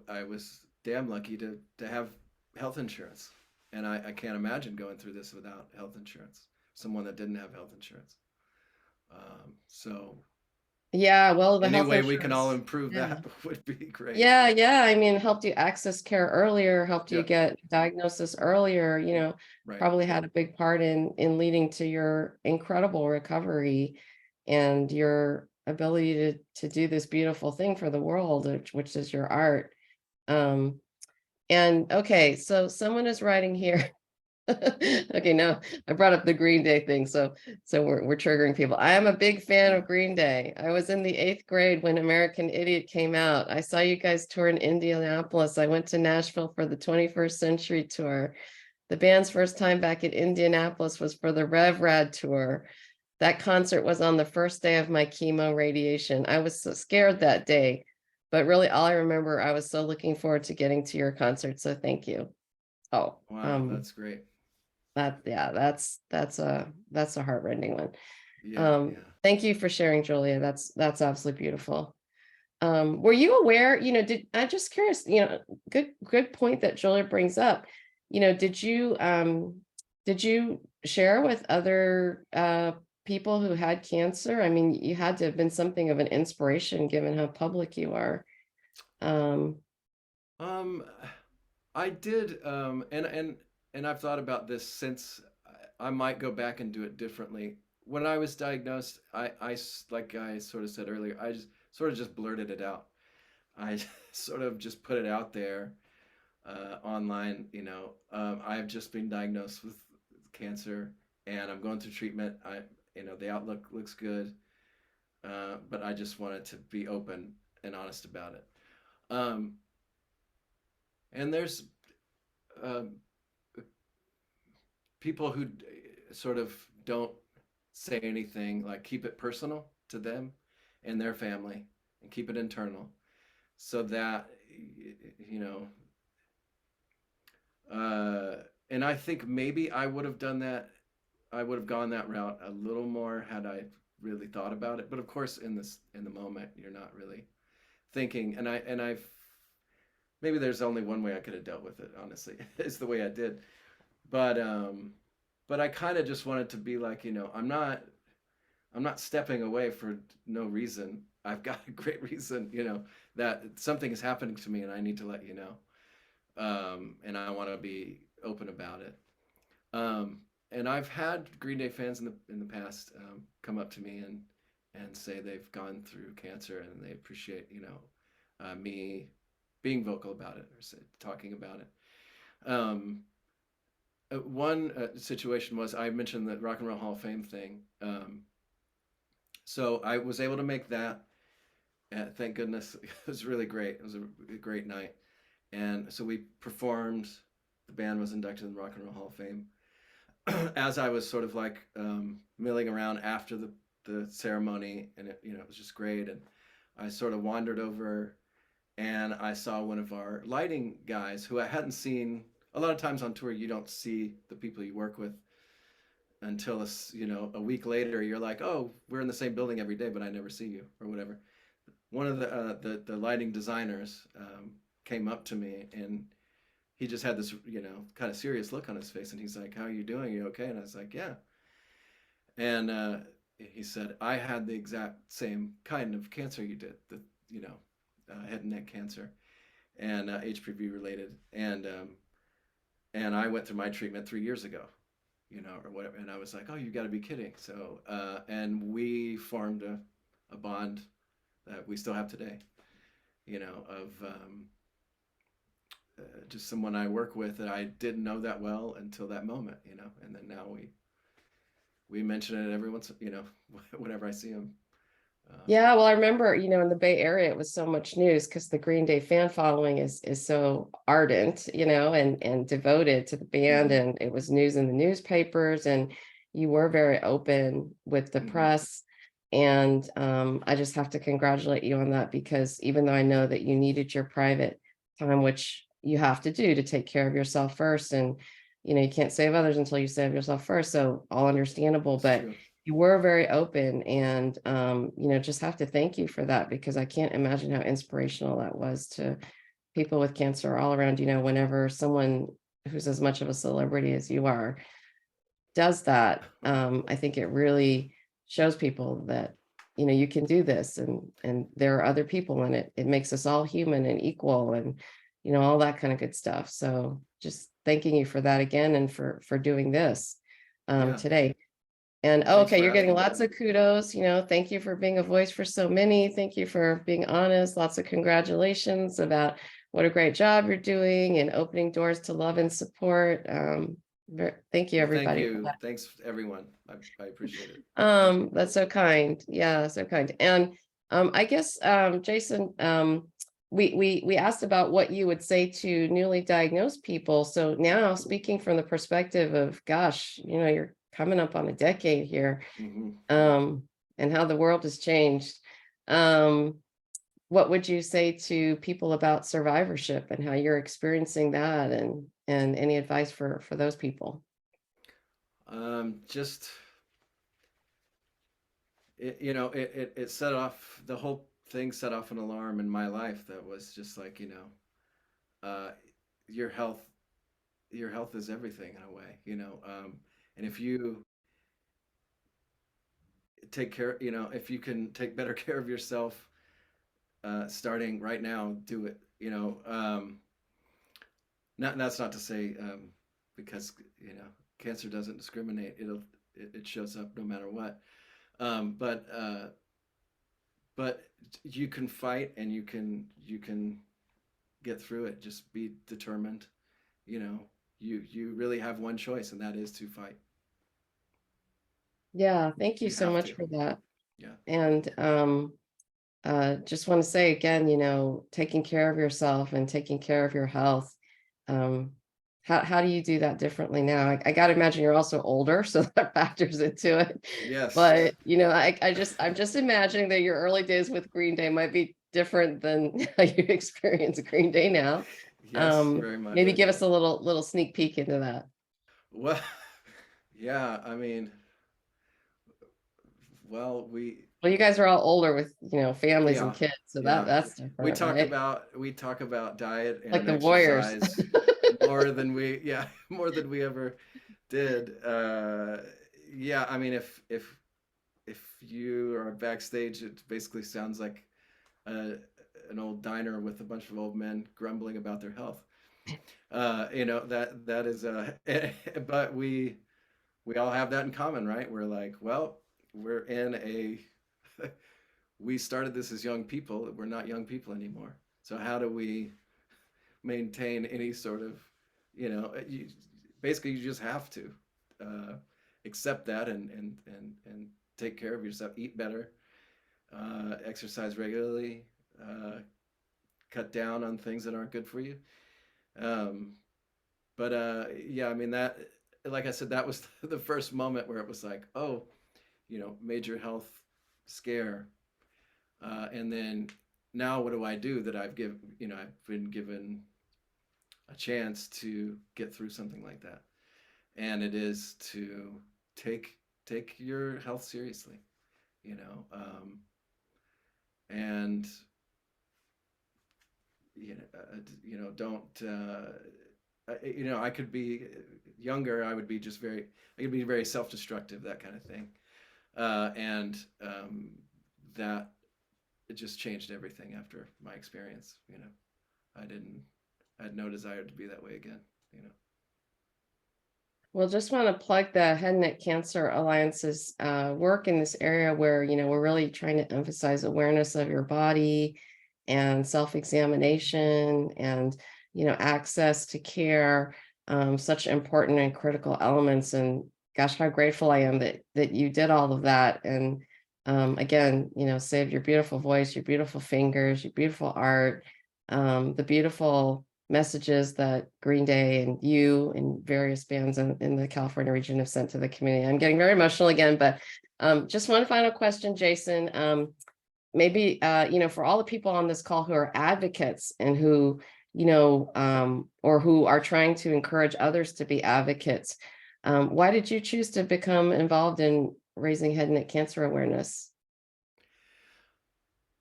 I was damn lucky to have health insurance, and I can't imagine going through this without health insurance. Someone that didn't have health insurance. So Yeah, well, the any health way we can all insurance, improve yeah. that would be great. Yeah. I mean, helped you access care earlier, helped you Yep. get diagnosis earlier, Right. probably had a big part in leading to your incredible recovery and your ability to do this beautiful thing for the world, which is your art. And okay, so someone is writing here. Okay, now I brought up the Green Day thing, so we're triggering people. I am a big fan of Green Day. I was in the 8th grade when American Idiot came out. I saw you guys tour in Indianapolis. I went to Nashville for the 21st Century tour. The band's first time back at Indianapolis was for the Rev Rad tour. That concert was on the first day of my chemo radiation. I was so scared that day, but really all I remember, I was so looking forward to getting to your concert. So thank you. Oh, Wow, that's great. that's a heartrending one. Yeah, yeah. Thank you for sharing, Julia. That's absolutely beautiful. Were you aware, I'm just curious, good point that Julia brings up. Did you share with other people who had cancer? I mean, you had to have been something of an inspiration given how public you are. I did, and I've thought about this since. I might go back and do it differently. When I was diagnosed, like I sort of said earlier, I just sort of just blurted it out. I sort of just put it out there online. I've just been diagnosed with cancer, and I'm going through treatment. The outlook looks good, but I just wanted to be open and honest about it. And there's people who sort of don't say anything, like keep it personal to them and their family and keep it internal, so that, and I think maybe I would have done that. I would have gone that route a little more had I really thought about it. But of course, in the moment, you're not really thinking. And I've maybe there's only one way I could have dealt with it. Honestly, is the way I did. But I kind of just wanted to be like, I'm not stepping away for no reason. I've got a great reason, that something is happening to me, and I need to let you know. And I want to be open about it. And I've had Green Day fans in the past come up to me and say they've gone through cancer and they appreciate me being vocal about it or talking about it. One situation was, I mentioned the Rock and Roll Hall of Fame thing. So I was able to make that. Thank goodness. It was really great. It was a great night. And so we performed. The band was inducted in the Rock and Roll Hall of Fame. As I was sort of like milling around after the ceremony, and it was just great. And I sort of wandered over, and I saw one of our lighting guys who I hadn't seen. A lot of times on tour, you don't see the people you work with until a week later. You're like, oh, we're in the same building every day, but I never see you, or whatever. One of the lighting designers came up to me, and he just had this, kind of serious look on his face. And he's like, how are you doing? Are you okay? And I was like, yeah. And he said, I had the exact same kind of cancer you did, head and neck cancer, and HPV related. And I went through my treatment 3 years ago, or whatever. And I was like, oh, you got to be kidding. So, and we formed a bond that we still have today, of just someone I work with that I didn't know that well until that moment, and then now we mention it every once, whenever I see him. Yeah, well, I remember, in the Bay Area, it was so much news because the Green Day fan following is so ardent, and devoted to the band, and it was news in the newspapers, and you were very open with the press. And I just have to congratulate you on that, because even though I know that you needed your private time, which you have to do to take care of yourself first, and you can't save others until you save yourself first, so all understandable. But true. You were very open, and just have to thank you for that, because I can't imagine how inspirational that was to people with cancer all around. Whenever someone who's as much of a celebrity as you are does that, I think it really shows people that you can do this, and there are other people in it. It makes us all human and equal, and all that kind of good stuff. So just thanking you for that again, and for doing this today. And Thanks okay, for you're getting asking. lots of kudos. Thank you for being a voice for so many. Thank you for being honest. Lots of congratulations about what a great job you're doing and opening doors to love and support. Thank you, Well, thank everybody, for you. that. Thanks, everyone. I appreciate it. That's so kind. Yeah, so kind. And I guess Jason, we asked about what you would say to newly diagnosed people. So now, speaking from the perspective of, gosh, you're coming up on a decade here, Mhm. and how the world has changed. What would you say to people about survivorship and how you're experiencing that, and any advice for those people? Just it set off, the whole thing set off an alarm in my life that was just like, uh, your health is everything in a way, and if you take care, if you can take better care of yourself, starting right now, do it. That's not to say, because cancer doesn't discriminate. It shows up no matter what. But you can fight, and you can get through it. Just be determined. You really have one choice, and that is to fight. Yeah, thank you You so have much to. for that. Yeah. And just want to say again, taking care of yourself and taking care of your health. Um, how do you do that differently now? I got to imagine you're also older, so that factors into it. Yes. But I'm just imagining that your early days with Green Day might be different than how you experience Green Day now. Yes, very much. Maybe give us a little sneak peek into that. Well, yeah. I mean, well, Well, you guys are all older with families and yeah, kids, so yeah. that's We different, talk right? about we talk about diet Like and the Warriors. exercise more than we yeah more than we ever did. Yeah, I mean, if you are backstage, it basically sounds like a, an old diner with a bunch of old men grumbling about their health. That is but we all have that in common, right? We're like, well, we're in a we started this as young people. We're not young people anymore. So how do we maintain any sort of, basically you just have to uh, accept that, and take care of yourself, eat better, exercise regularly, cut down on things that aren't good for you. Um, but yeah, I mean, that, like I said, that was the first moment where it was like, oh, major health scare. And then now what do I do that I've been given a chance to get through something like that? And it is to take your health seriously, and don't I could be younger. I would be just very I could be very self-destructive, that kind of thing, and that it just changed everything after my experience. I didn't I had no desire to be that way again. Well, just want to plug the Head and Neck Cancer Alliance's work in this area where, we're really trying to emphasize awareness of your body and self-examination and, access to care, such important and critical elements. And gosh, how grateful I am that you did all of that. And again, saved your beautiful voice, your beautiful fingers, your beautiful art, the beautiful messages that Green Day and you and various bands in the California region have sent to the community. I'm getting very emotional again, but just one final question, Jason. Maybe, for all the people on this call who are advocates and who, or who are trying to encourage others to be advocates, why did you choose to become involved in raising head and neck cancer awareness?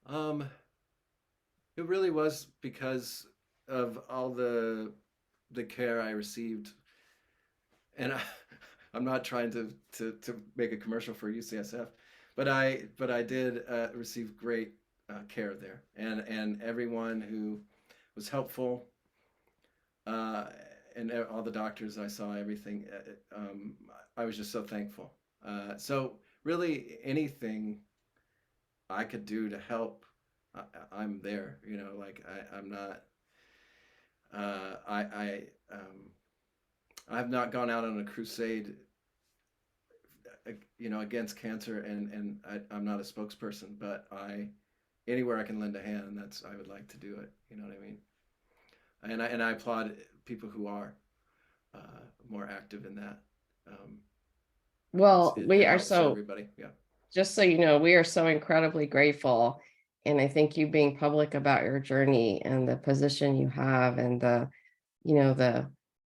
Um, it really was because of all the care I received, and I'm not trying to make a commercial for UCSF, but I did receive great care there, and everyone who was helpful, uh, and all the doctors I saw, everything. I was just so thankful. So really anything I could do to help, I'm there, you know, like I'm not, I've not gone out on a crusade, you know, against cancer, and I'm not a spokesperson, but anywhere I can lend a hand, I would like to do it. You know what I mean? And I applaud people who are uh, more active in that. Um, Well, we it are helps so, everybody. Yeah. just so you know, we are so incredibly grateful. And I think you being public about your journey and the position you have and the, you know,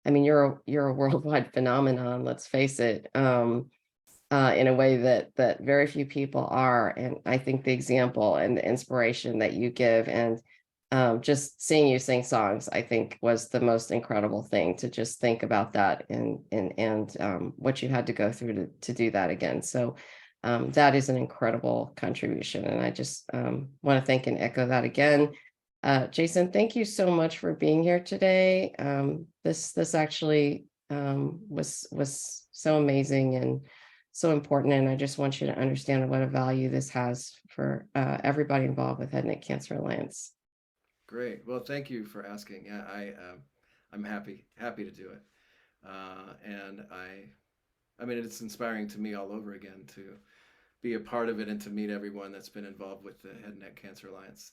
I mean, you're a worldwide phenomenon, let's face it, in a way that very few people are. And I think the example and the inspiration that you give, and just seeing you sing songs, I think was the most incredible thing, to just think about that and what you had to go through to do that again. So that is an incredible contribution. And I just want to thank and echo that again. Jason, thank you so much for being here today. This actually was so amazing and so important. And I just want you to understand what a value this has for everybody involved with Head and Neck Cancer Alliance. Great. Well, thank you for asking. Yeah, I'm happy to do it. And I mean, it's inspiring to me all over again to be a part of it and to meet everyone that's been involved with the Head and Neck Cancer Alliance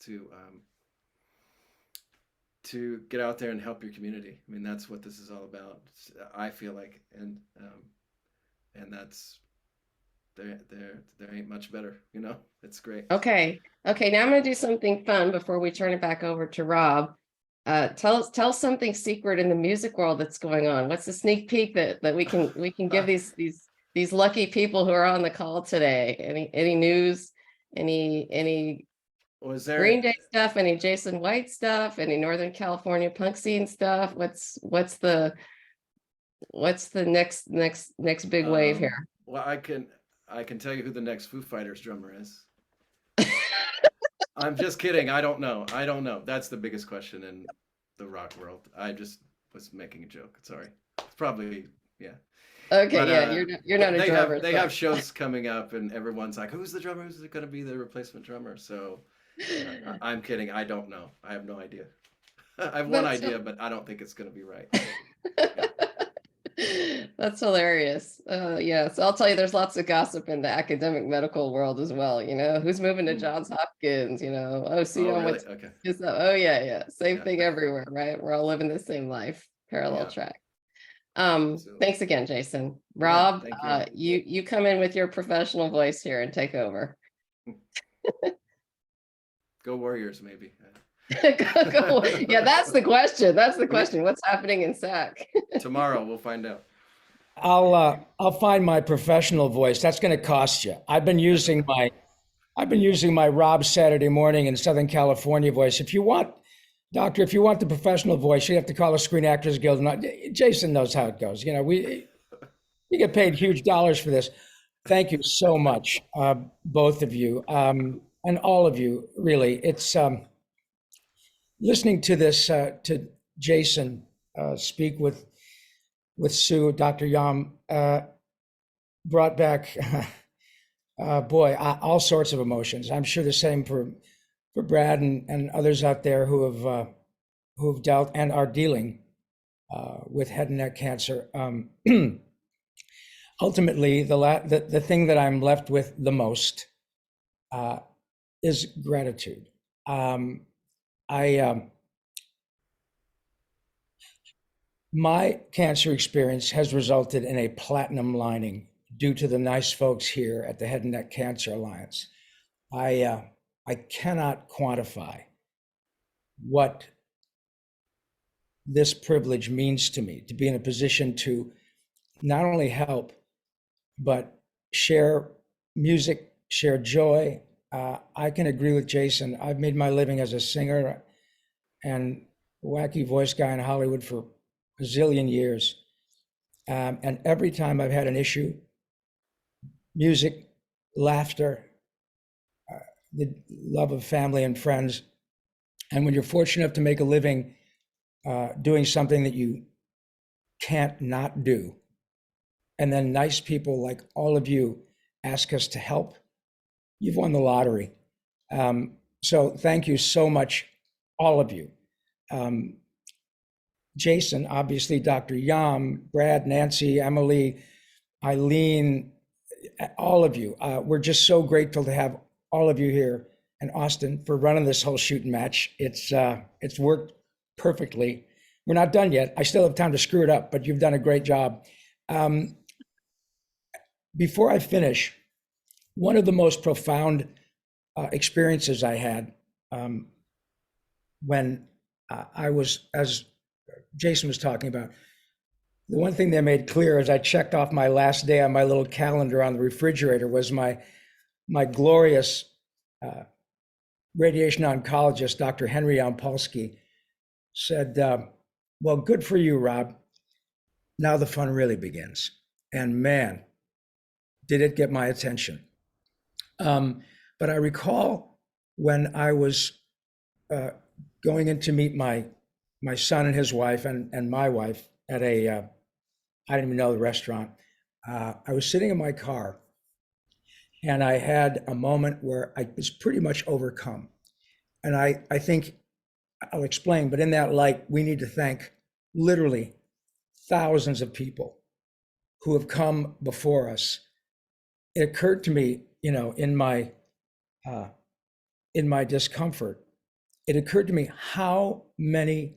to get out there and help your community. I mean, that's what this is all about. I feel like, and that's there ain't much better, you know. It's great. Okay. Now I'm going to do something fun before we turn it back over to Rob. Tell us something secret in the music world that's going on. What's the sneak peek that we can give these lucky people who are on the call today? Any news? Any Was there Green Day stuff? Any Jason White stuff? Any Northern California punk scene stuff? What's the next big wave here? Well, I can tell you who the next Foo Fighters drummer is. I'm just kidding. I don't know. That's the biggest question in the rock world. I just was making a joke. Sorry. It's probably, yeah. Okay, But, yeah, you're not a drummer. They have shows coming up, and everyone's like, "Who's the drummer? Who's going to be the replacement drummer?" So I'm kidding. I don't know. I have no idea. I have one idea, but I don't think it's going to be right. That's hilarious. Yeah, so I'll tell you, there's lots of gossip in the academic medical world as well. You know, who's moving to Johns Hopkins? You know, oh, see, Oh, really? Okay. Oh, yeah. Same thing everywhere, right? We're all living the same life, parallel track. Absolutely. Thanks again, Jason. Rob, thank you come in with your professional voice here and take over. Go Warriors, maybe. Yeah, that's the question. What's happening in SAC? Tomorrow we'll find out. I'll find my professional voice. That's going to cost you. I've been using my Rob Saturday morning in Southern California voice. If you want the professional voice, you have to call the Screen Actors Guild. Jason knows how it goes. You know, we get paid huge dollars for this. Thank you so much, both of you, and all of you. Really, it's listening to this to Jason speak with Sue, Dr. Yam, brought back all sorts of emotions. I'm sure the same for Brad and others out there who've dealt and are dealing with head and neck cancer. Ultimately, the thing that I'm left with the most is gratitude. My cancer experience has resulted in a platinum lining due to the nice folks here at the Head and Neck Cancer Alliance. I cannot quantify what this privilege means to me, to be in a position to not only help, but share music, share joy. I can agree with Jason. I've made my living as a singer and wacky voice guy in Hollywood for a zillion years. And every time I've had an issue, music, laughter, the love of family and friends. And when you're fortunate enough to make a living doing something that you can't not do, and then nice people like all of you ask us to help, you've won the lottery. So thank you so much, all of you. Jason, obviously, Dr. Yam, Brad, Nancy, Emily, Eileen, all of you. We're just so grateful to have all of you here, and Austin for running this whole shooting match. It's worked perfectly. We're not done yet. I still have time to screw it up, but you've done a great job. Before I finish, one of the most profound experiences I had when I was, as Jason was talking about, the one thing they made clear as I checked off my last day on my little calendar on the refrigerator was my glorious radiation oncologist, Dr. Henry Yampolsky, said, well, good for you, Rob. Now the fun really begins. And man, did it get my attention. But I recall when I was going in to meet my son and his wife and my wife at I didn't even know the restaurant. I was sitting in my car and I had a moment where I was pretty much overcome. And I think I'll explain, but in that light, we need to thank literally thousands of people who have come before us. It occurred to me, in my discomfort, it occurred to me how many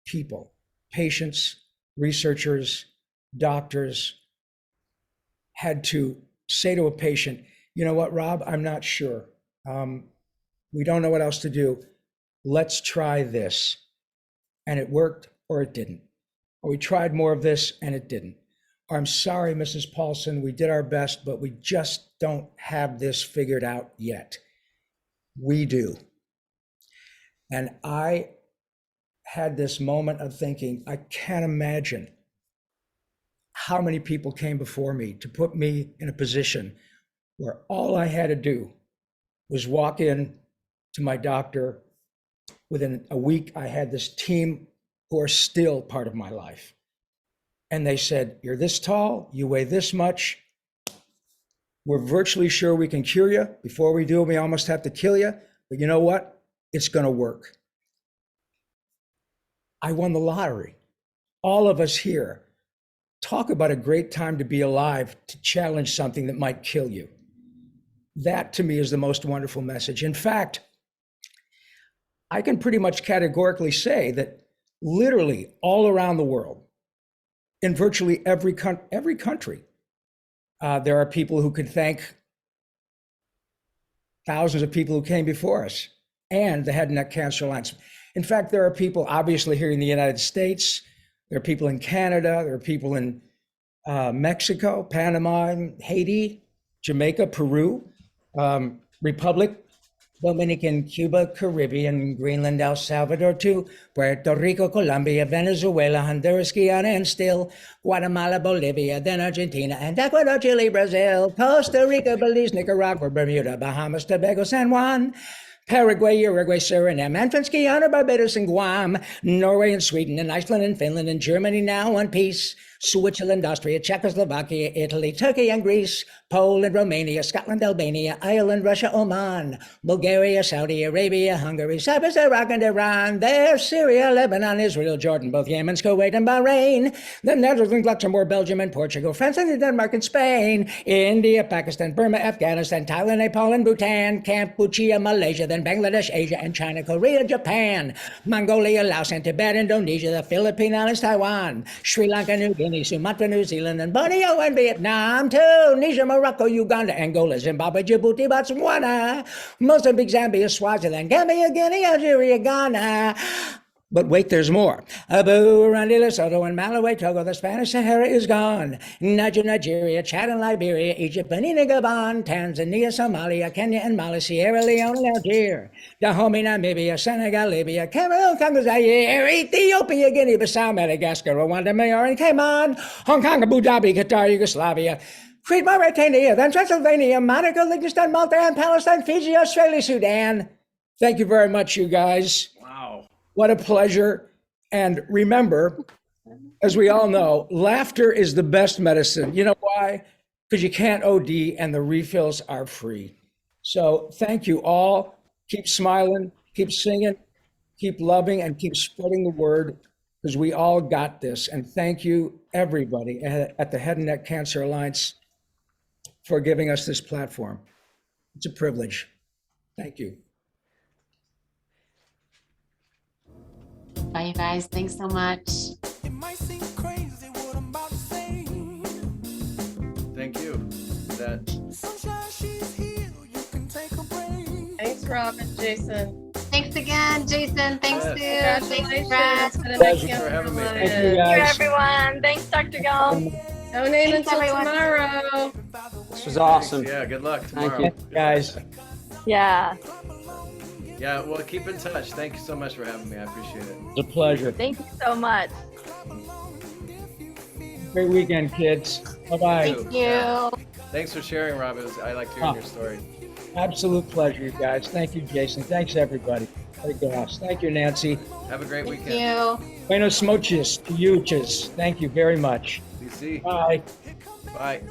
people, patients, researchers, doctors, had to say to a patient, you know what, Rob, I'm not sure. We don't know what else to do. Let's try this. And it worked or it didn't. Or we tried more of this and it didn't. Or I'm sorry, Mrs. Paulsen, we did our best, but we just don't have this figured out yet. We do. And I had this moment of thinking, I can't imagine how many people came before me to put me in a position where all I had to do was walk in to my doctor. Within a week, I had this team who are still part of my life. And they said, you're this tall, you weigh this much. We're virtually sure we can cure you. Before we do, we almost have to kill you. But you know what? It's going to work. I won the lottery. All of us here. Talk about a great time to be alive, to challenge something that might kill you. That to me is the most wonderful message. In fact, I can pretty much categorically say that literally all around the world, in virtually every country, there are people who could thank thousands of people who came before us and the Head and Neck Cancer Alliance. In fact, there are people obviously here in the United States, there are people in Canada, there are people in Mexico, Panama, Haiti, Jamaica, Peru, Republic, Dominican, Cuba, Caribbean, Greenland, El Salvador, too, Puerto Rico, Colombia, Venezuela, Honduras, Guyana, and still Guatemala, Bolivia, then Argentina, and Ecuador, Chile, Brazil, Costa Rica, Belize, Nicaragua, Bermuda, Bahamas, Tobago, San Juan, Paraguay, Uruguay, Suriname, Antilles, Guyana, Barbados, and Guam, Norway, and Sweden, and Iceland, and Finland, and Germany, now one piece, Switzerland, Austria, Czechoslovakia, Italy, Turkey, and Greece, Poland, Romania, Scotland, Albania, Ireland, Russia, Oman, Bulgaria, Saudi Arabia, Hungary, Cyprus, Iraq, and Iran, there's Syria, Lebanon, Israel, Jordan, both Yemen, Kuwait, and Bahrain, the Netherlands, Luxembourg, Belgium, and Portugal, France, and Denmark, and Spain, India, Pakistan, Burma, Afghanistan, Thailand, Nepal, and Bhutan, Cambodia, Malaysia, then Bangladesh, Asia, and China, Korea, Japan, Mongolia, Laos, and Tibet, Indonesia, the Philippine Islands, Taiwan, Sri Lanka, New Guinea, Sumatra, New Zealand, and Borneo, and Vietnam, Tunisia, Morocco, Uganda, Angola, Zimbabwe, Djibouti, Botswana, Mozambique, Zambia, Swaziland, Gambia, Guinea, Algeria, Ghana. But wait, there's more. Abu, Burundi, Lesotho, and Malawi, Togo, the Spanish Sahara is gone. Niger, Nigeria, Chad, and Liberia, Egypt, Benin, and Gabon, Tanzania, Somalia, Kenya, and Mali, Sierra Leone, and Algeria, Dahomey, Namibia, Senegal, Libya, Cameroon, Congo, Zaire, Ethiopia, Guinea-Bissau, Madagascar, Rwanda, Myanmar, and Cayman, Hong Kong, Abu Dhabi, Qatar, Yugoslavia, Crete, Mauritania, then Transylvania, Monaco, Liechtenstein, Malta, and Palestine, Fiji, Australia, Sudan. Thank you very much, you guys. Wow. What a pleasure. And remember, as we all know, laughter is the best medicine. You know why? Because you can't OD and the refills are free. So thank you all. Keep smiling, keep singing, keep loving, and keep spreading the word, because we all got this. And thank you, everybody at the Head and Neck Cancer Alliance, for giving us this platform. It's a privilege. Thank you. Bye, you guys. Thanks so much. It might seem crazy what I'm about to say. Thank you. That Sunshine, she's here. You can take a break. Thanks, Rob and Jason. Thanks again, Jason. Thanks, Sue. Thanks, Congratulations. Brad. Head and Neck Pleasure Cancer for having me. Alliance. Thank you, Thank you, guys. everyone. Thanks, Dr. Gall. Donate Thanks, until everyone. tomorrow. This was awesome. yeah, good luck Thank tomorrow. Guys, Yeah. Yeah, well, keep in touch. Thank you so much for having me. I appreciate it. it's a pleasure. Thank you so much. Great weekend, kids. Bye-bye. Thank you. Thanks for sharing, Rob. I liked hearing your story. Absolute pleasure, you guys. Thank you, Jason. Thanks, everybody. Thank you, Nancy. Have a great Thank weekend. you. Buenos noches to you. Thank you very much. DC. Bye. Bye.